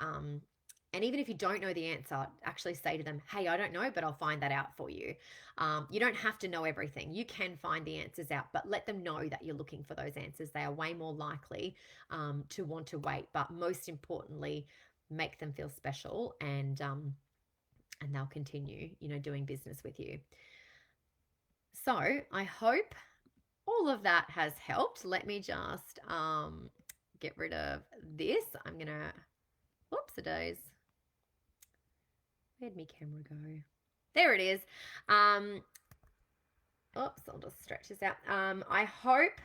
Speaker 1: even if you don't know the answer, actually say to them, "Hey, I don't know, but I'll find that out for you." You don't have to know everything. You can find the answers out, but let them know that you're looking for those answers. They are way more likely to want to wait. But most importantly, make them feel special, and they'll continue, doing business with you. So I hope all of that has helped. Let me just get rid of this. I'm gonna, whoops-a-days. Where'd my camera go? There it is. Oops, I'll just stretch this out. I hope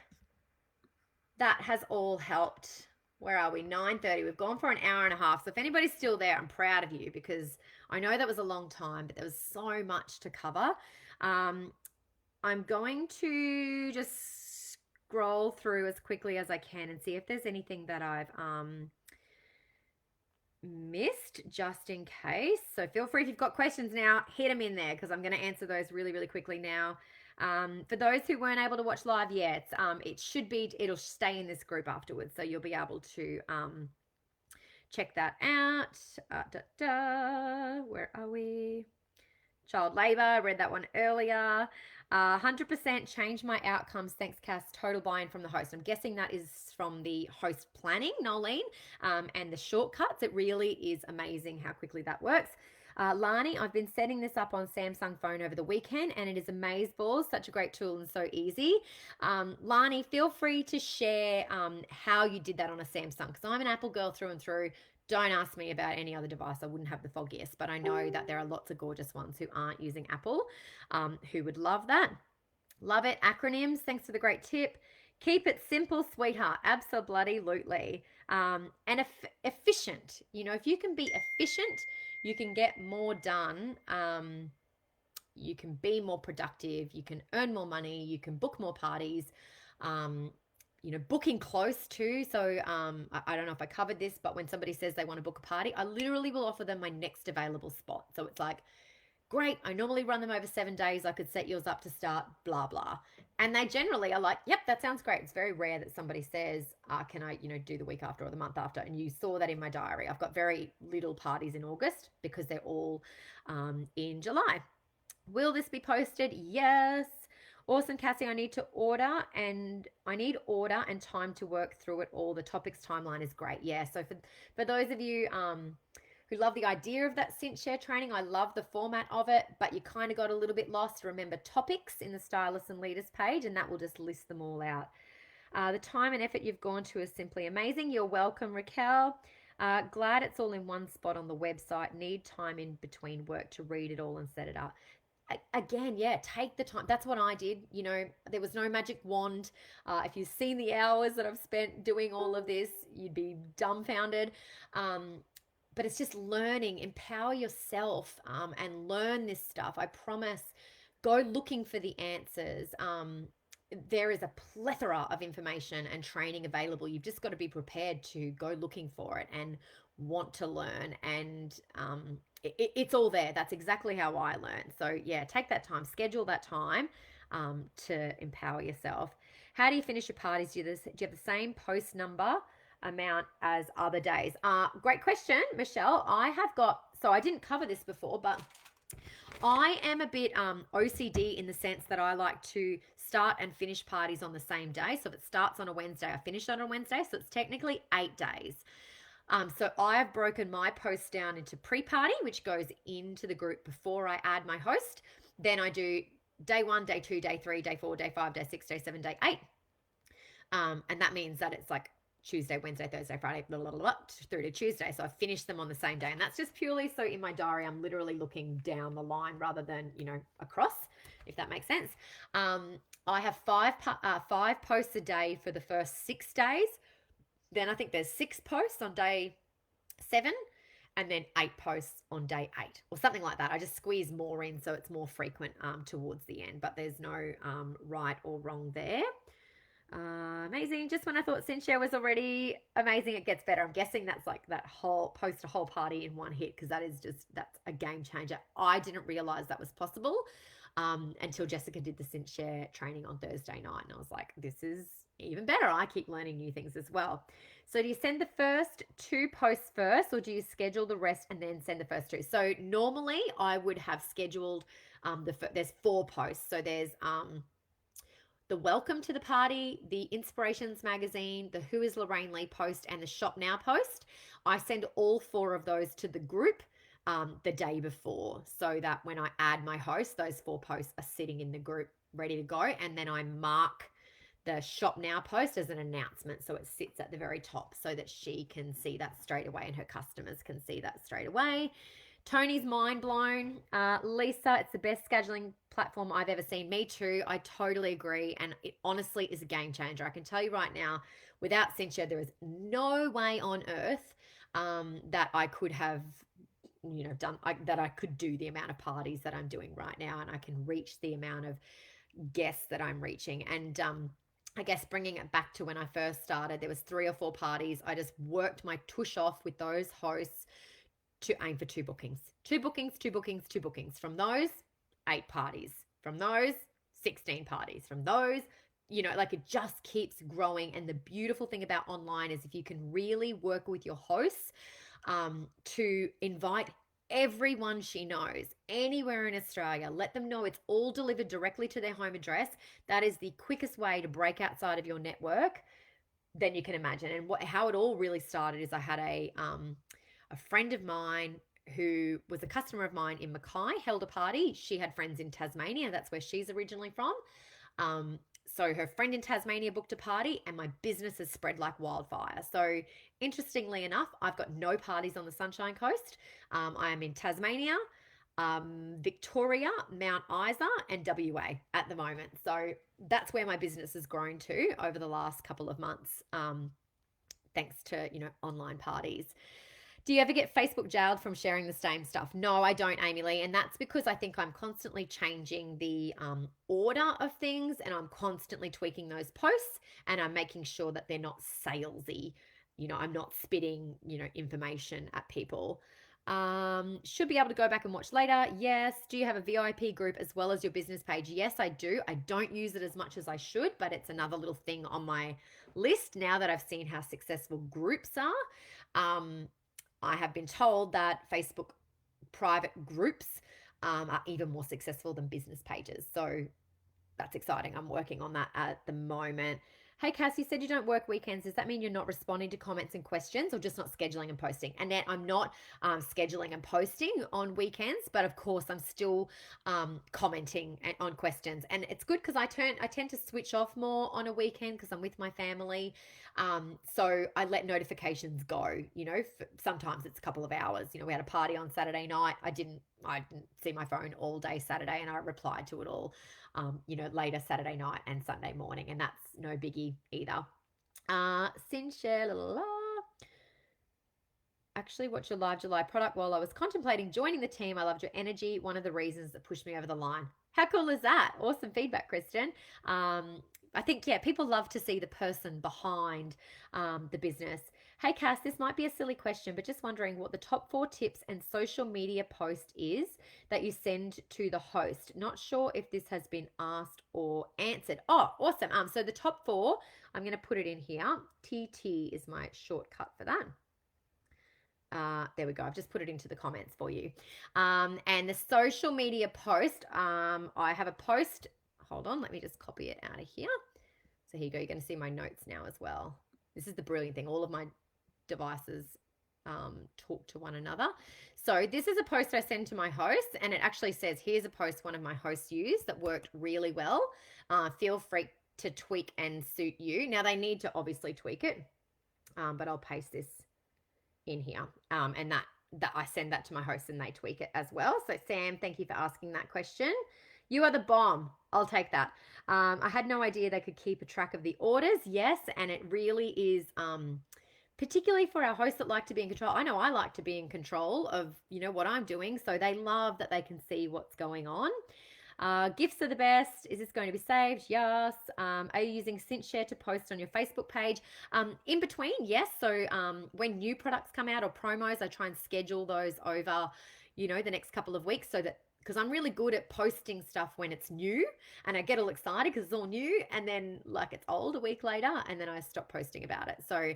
Speaker 1: that has all helped. Where are we? 9:30. We've gone for an hour and a half. So if anybody's still there, I'm proud of you, because I know that was a long time, but there was so much to cover. I'm going to just scroll through as quickly as I can and see if there's anything that I've missed, just in case. So feel free, if you've got questions now, hit them in there, because I'm going to answer those really, really quickly now. For those who weren't able to watch live yet, it'll stay in this group afterwards, so you'll be able to check that out. Where are we? Child labor, read that one earlier. 100% changed my outcomes. Thanks, Cass. Total buy-in from the host. I'm guessing that is from the host planning, Nolene, and the shortcuts. It really is amazing how quickly that works. Lani, I've been setting this up on Samsung phone over the weekend, and it is amazeballs. Such a great tool and so easy. Lani, feel free to share how you did that on a Samsung, because I'm an Apple girl through and through. Don't ask me about any other device. I wouldn't have the foggiest, but I know that there are lots of gorgeous ones who aren't using Apple, who would love that. Love it. Acronyms. Thanks for the great tip. Keep it simple, sweetheart. Absolutely. And efficient. You know, if you can be efficient, you can get more done. You can be more productive. You can earn more money. You can book more parties. Booking close too. So I don't know if I covered this, but when somebody says they want to book a party, I literally will offer them my next available spot. So it's like, great, I normally run them over 7 days. I could set yours up to start, blah, blah. And they generally are like, yep, that sounds great. It's very rare that somebody says, can I, do the week after or the month after? And you saw that in my diary. I've got very little parties in August because they're all in July. Will this be posted? Yes. Awesome, Cassie. I need order and time to work through it all. The topics timeline is great. Yeah. So for those of you who love the idea of that Cinchshare training, I love the format of it, but you kind of got a little bit lost. Remember topics in the Stylists and Leaders page, and that will just list them all out. The time and effort you've gone to is simply amazing. You're welcome, Raquel. Glad it's all in one spot on the website. Need time in between work to read it all and set it up. Again, yeah, take the time. That's what I did. There was no magic wand. If you've seen the hours that I've spent doing all of this, you'd be dumbfounded. But it's just learning. Empower yourself and learn this stuff. I promise. Go looking for the answers. There is a plethora of information and training available. You've just got to be prepared to go looking for it and want to learn, and it's all there. That's exactly how I learned. So yeah, take that time, schedule that time to empower yourself. How do you finish your parties? Do you have the same post number amount as other days? Great question, Michelle. I didn't cover this before, but I am a bit OCD in the sense that I like to start and finish parties on the same day. So if it starts on a Wednesday, I finish on a Wednesday. So it's technically 8 days. So I have broken my post down into pre-party, which goes into the group before I add my host. Then I do day 1, day 2, day 3, day 4, day 5, day 6, day 7, day 8. And that means that it's like Tuesday, Wednesday, Thursday, Friday, blah, blah, blah, blah, through to Tuesday. So I finish them on the same day. And that's just purely so in my diary, I'm literally looking down the line rather than, across, if that makes sense. I have five posts a day for the first 6 days. Then I think there's 6 posts on day 7 and then 8 posts on day 8 or something like that. I just squeeze more in so it's more frequent towards the end, but there's no right or wrong there. Amazing. Just when I thought Cinchshare was already amazing, it gets better. I'm guessing that's like that whole post a whole party in one hit, because that's a game changer. I didn't realize that was possible until Jessica did the Cinchshare training on Thursday night, and I was like, this is even better. I keep learning new things as well. So do you send the first 2 posts first, or do you schedule the rest and then send the first 2? So normally I would have scheduled there's 4 posts. So there's the welcome to the party, the Inspirations magazine, the Who is Lorraine Lee post, and the Shop Now post. I send all 4 of those to the group the day before, so that when I add my host, those 4 posts are sitting in the group ready to go. And then I mark the Shop Now post as an announcement, so it sits at the very top so that she can see that straight away and her customers can see that straight away. Tony's mind blown. Lisa, it's the best scheduling platform I've ever seen. Me too. I totally agree. And it honestly is a game changer. I can tell you right now, without Cinchshare, there is no way on earth that I could have, that I could do the amount of parties that I'm doing right now, and I can reach the amount of guests that I'm reaching. And I guess bringing it back to when I first started, there was 3 or 4 parties. I just worked my tush off with those hosts to aim for 2 bookings. 2 bookings, 2 bookings, 2 bookings. From those, 8 parties. From those, 16 parties. From those, like it just keeps growing. And the beautiful thing about online is if you can really work with your hosts to invite everyone she knows anywhere in Australia, let them know it's all delivered directly to their home address. That is the quickest way to break outside of your network than you can imagine. And how it all really started is I had a friend of mine who was a customer of mine in Mackay held a party. She had friends in Tasmania. That's where she's originally from. So her friend in Tasmania booked a party, and my business has spread like wildfire. So interestingly enough, I've got no parties on the Sunshine Coast. I am in Tasmania, Victoria, Mount Isa, and WA at the moment. So that's where my business has grown to over the last couple of months, thanks to online parties. Do you ever get Facebook jailed from sharing the same stuff? No, I don't, Amy Lee. And that's because I think I'm constantly changing the order of things, and I'm constantly tweaking those posts, and I'm making sure that they're not salesy. I'm not spitting, information at people. Should be able to go back and watch later. Yes. Do you have a VIP group as well as your business page? Yes, I do. I don't use it as much as I should, but it's another little thing on my list now that I've seen how successful groups are. I have been told that Facebook private groups are even more successful than business pages. So that's exciting. I'm working on that at the moment. Hey, Cass, you said you don't work weekends. Does that mean you're not responding to comments and questions, or just not scheduling and posting? And then I'm not scheduling and posting on weekends, but of course I'm still commenting on questions. And it's good because I tend to switch off more on a weekend because I'm with my family. So I let notifications go. Sometimes it's a couple of hours. We had a party on Saturday night. I didn't see my phone all day Saturday, and I replied to it all later Saturday night and Sunday morning, and that's no biggie either. Cinchshare, la la la. Actually watched your live July product while I was contemplating joining the team. I loved your energy. One of the reasons that pushed me over the line. How cool is that? Awesome feedback, Kristen. I think, people love to see the person behind the business. Hey, Cass, this might be a silly question, but just wondering what the top 4 tips and social media post is that you send to the host. Not sure if this has been asked or answered. Oh, awesome. So the top 4, I'm going to put it in here. TT is my shortcut for that. There we go. I've just put it into the comments for you. And the social media post, I have a post. Hold on, let me just copy it out of here. So here you go. You're going to see my notes now as well. This is the brilliant thing. All of my devices talk to one another. So this is a post I send to my hosts, and it actually says, here's a post one of my hosts used that worked really well. Feel free to tweak and suit you. Now they need to obviously tweak it, but I'll paste this in here, and that I send that to my hosts and they tweak it as well. So Sam, thank you for asking that question. You are the bomb. I'll take that. I had no idea they could keep a track of the orders. Yes, and it really is, particularly for our hosts that like to be in control. I know I like to be in control of, what I'm doing. So they love that they can see what's going on. Gifts are the best. Is this going to be saved? Yes. Are you using Cinchshare to post on your Facebook page? In between, yes. So when new products come out or promos, I try and schedule those over, the next couple of weeks, so that, because I'm really good at posting stuff when it's new, and I get all excited because it's all new, and then like it's old a week later, and then I stop posting about it. So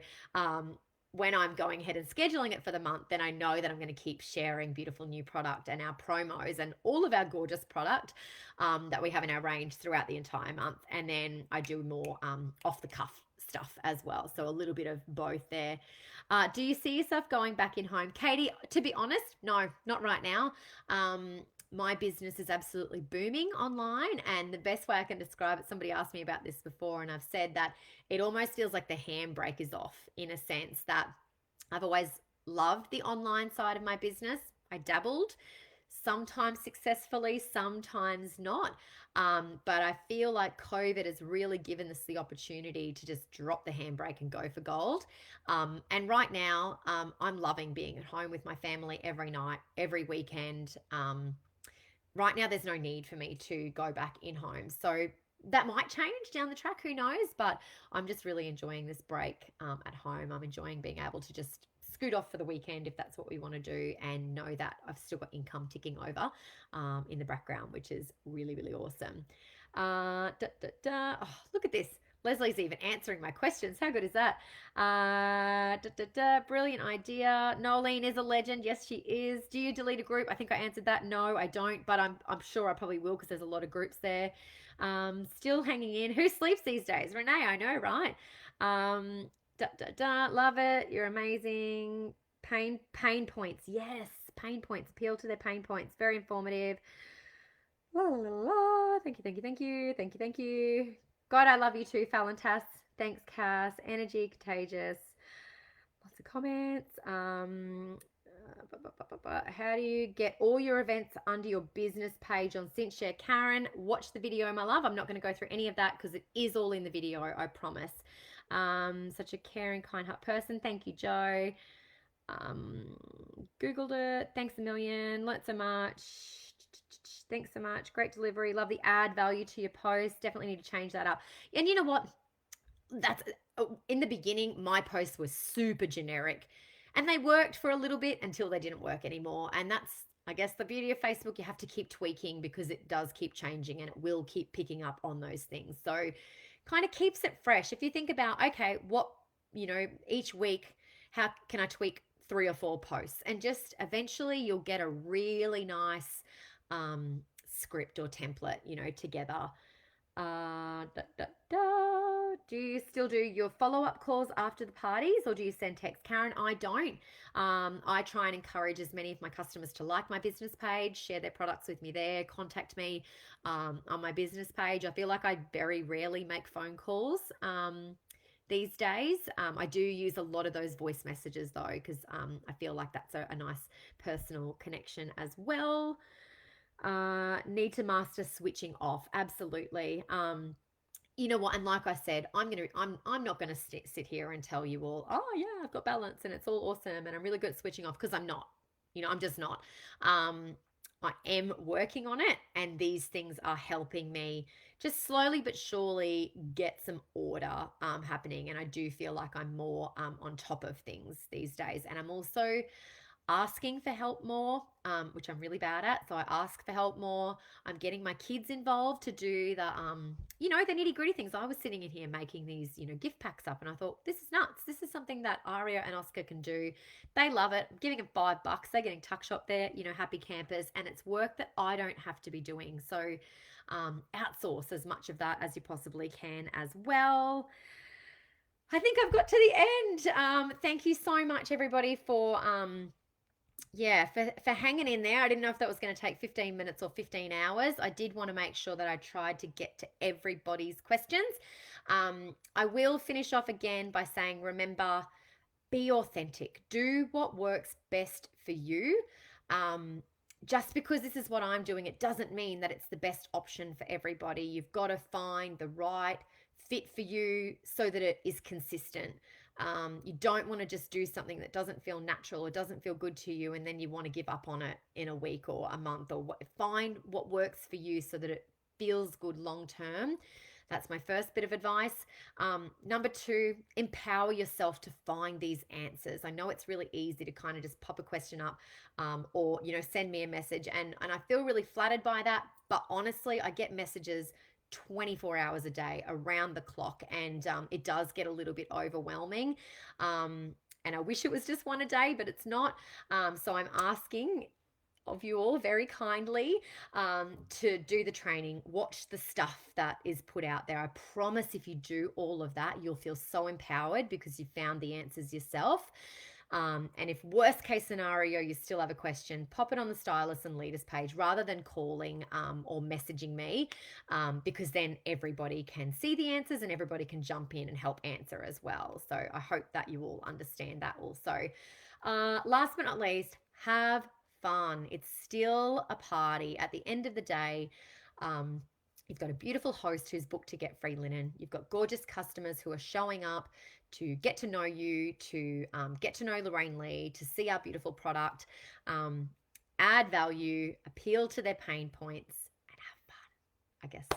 Speaker 1: when I'm going ahead and scheduling it for the month, then I know that I'm going to keep sharing beautiful new product and our promos and all of our gorgeous product that we have in our range throughout the entire month. And then I do more off the cuff stuff as well. So a little bit of both there. Do you see yourself going back in home? Katie, to be honest, no, not right now. My business is absolutely booming online, and the best way I can describe it, somebody asked me about this before, and I've said that it almost feels like the handbrake is off, in a sense that I've always loved the online side of my business. I dabbled, sometimes successfully, sometimes not. But I feel like COVID has really given us the opportunity to just drop the handbrake and go for gold. And right now, I'm loving being at home with my family every night, every weekend. Right now, there's no need for me to go back in home. So that might change down the track, who knows? But I'm just really enjoying this break at home. I'm enjoying being able to just scoot off for the weekend if that's what we want to do, and know that I've still got income ticking over in the background, which is really, really awesome. Oh, look at this. Leslie's even answering my questions. How good is that? Brilliant idea. Nolene is a legend. Yes, she is. Do you delete a group? I think I answered that. No, I don't, but I'm sure I probably will because there's a lot of groups there. Still hanging in. Who sleeps these days? Renee, I know, right? Um, Love it. You're amazing. Pain points. Yes, pain points. Appeal to their pain points. Very informative. La, la, la, la. Thank you, thank you, thank you, thank you, thank you. God, I love you too, Falantas. Thanks, Cass. Energy, contagious. Lots of comments. How do you get all your events under your business page on Cinchshare? Karen, watch the video, my love. I'm not going to go through any of that because it is all in the video, I promise. Such a caring, kind heart person. Thank you, Joe. Um, Googled it. Thanks a million. Learned so much. Thanks so much. Great delivery. Love the add value to your post. Definitely need to change that up. And you know what? That's in the beginning, my posts were super generic and they worked for a little bit until they didn't work anymore. And that's, I guess, the beauty of Facebook. You have to keep tweaking because it does keep changing and it will keep picking up on those things. So, kind of keeps it fresh. If you think about, okay, each week, how can I tweak 3 or 4 posts? And just eventually you'll get a really nice script or template, together. Uh, da, da, da. Do you still do your follow-up calls after the parties or do you send text? Karen, I don't. I try and encourage as many of my customers to like my business page, share their products with me there, contact me on my business page. I feel like I very rarely make phone calls these days. I do use a lot of those voice messages though because I feel like that's a nice personal connection as well. Need to master switching off. Absolutely. You know what? And like I said, I'm not gonna sit here and tell you all, oh yeah, I've got balance and it's all awesome and I'm really good at switching off because I'm not. I'm just not. I am working on it, and these things are helping me just slowly but surely get some order happening. And I do feel like I'm more on top of things these days. And I'm also asking for help more, which I'm really bad at. So I ask for help more. I'm getting my kids involved to do the nitty gritty things. I was sitting in here making these, gift packs up, and I thought, this is nuts. This is something that Aria and Oscar can do. They love it. I'm giving them $5. They're getting tuck shop there, happy campers, and it's work that I don't have to be doing. So outsource as much of that as you possibly can as well. I think I've got to the end. Thank you so much, everybody, for for hanging in there. I didn't know if that was going to take 15 minutes or 15 hours. I did want to make sure that I tried to get to everybody's questions. I will finish off again by saying, remember, be authentic. Do what works best for you. Just because this is what I'm doing, it doesn't mean that it's the best option for everybody. You've got to find the right fit for you so that it is consistent. You don't want to just do something that doesn't feel natural or doesn't feel good to you and then you want to give up on it in a week or a month, or find what works for you so that it feels good long term. That's my first bit of advice. Number 2, empower yourself to find these answers. I know it's really easy to kind of just pop a question up or send me a message, and I feel really flattered by that. But honestly, I get messages 24 hours a day around the clock, and it does get a little bit overwhelming. And I wish it was just one a day, but it's not. So I'm asking of you all very kindly to do the training, watch the stuff that is put out there. I promise if you do all of that, you'll feel so empowered because you found the answers yourself. And if worst case scenario, you still have a question, pop it on the Stylists and Leaders page rather than calling or messaging me, because then everybody can see the answers and everybody can jump in and help answer as well. So I hope that you all understand that also. Last but not least, have fun. It's still a party. At the end of the day, you've got a beautiful host who's booked to get free linen. You've got gorgeous customers who are showing up to get to know you, to get to know Lorraine Lee, to see our beautiful product, add value, appeal to their pain points, and have fun. I guess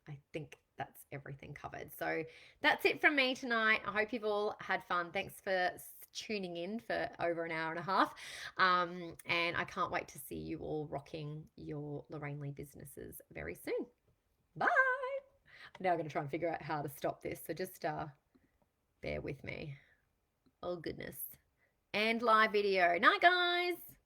Speaker 1: I think that's everything covered. So that's it from me tonight. I hope you've all had fun. Thanks for tuning in for over an hour and a half. And I can't wait to see you all rocking your Lorraine Lee businesses very soon. Bye. Now I'm going to try and figure out how to stop this. So just bear with me. Oh, goodness. And live video. Night, guys.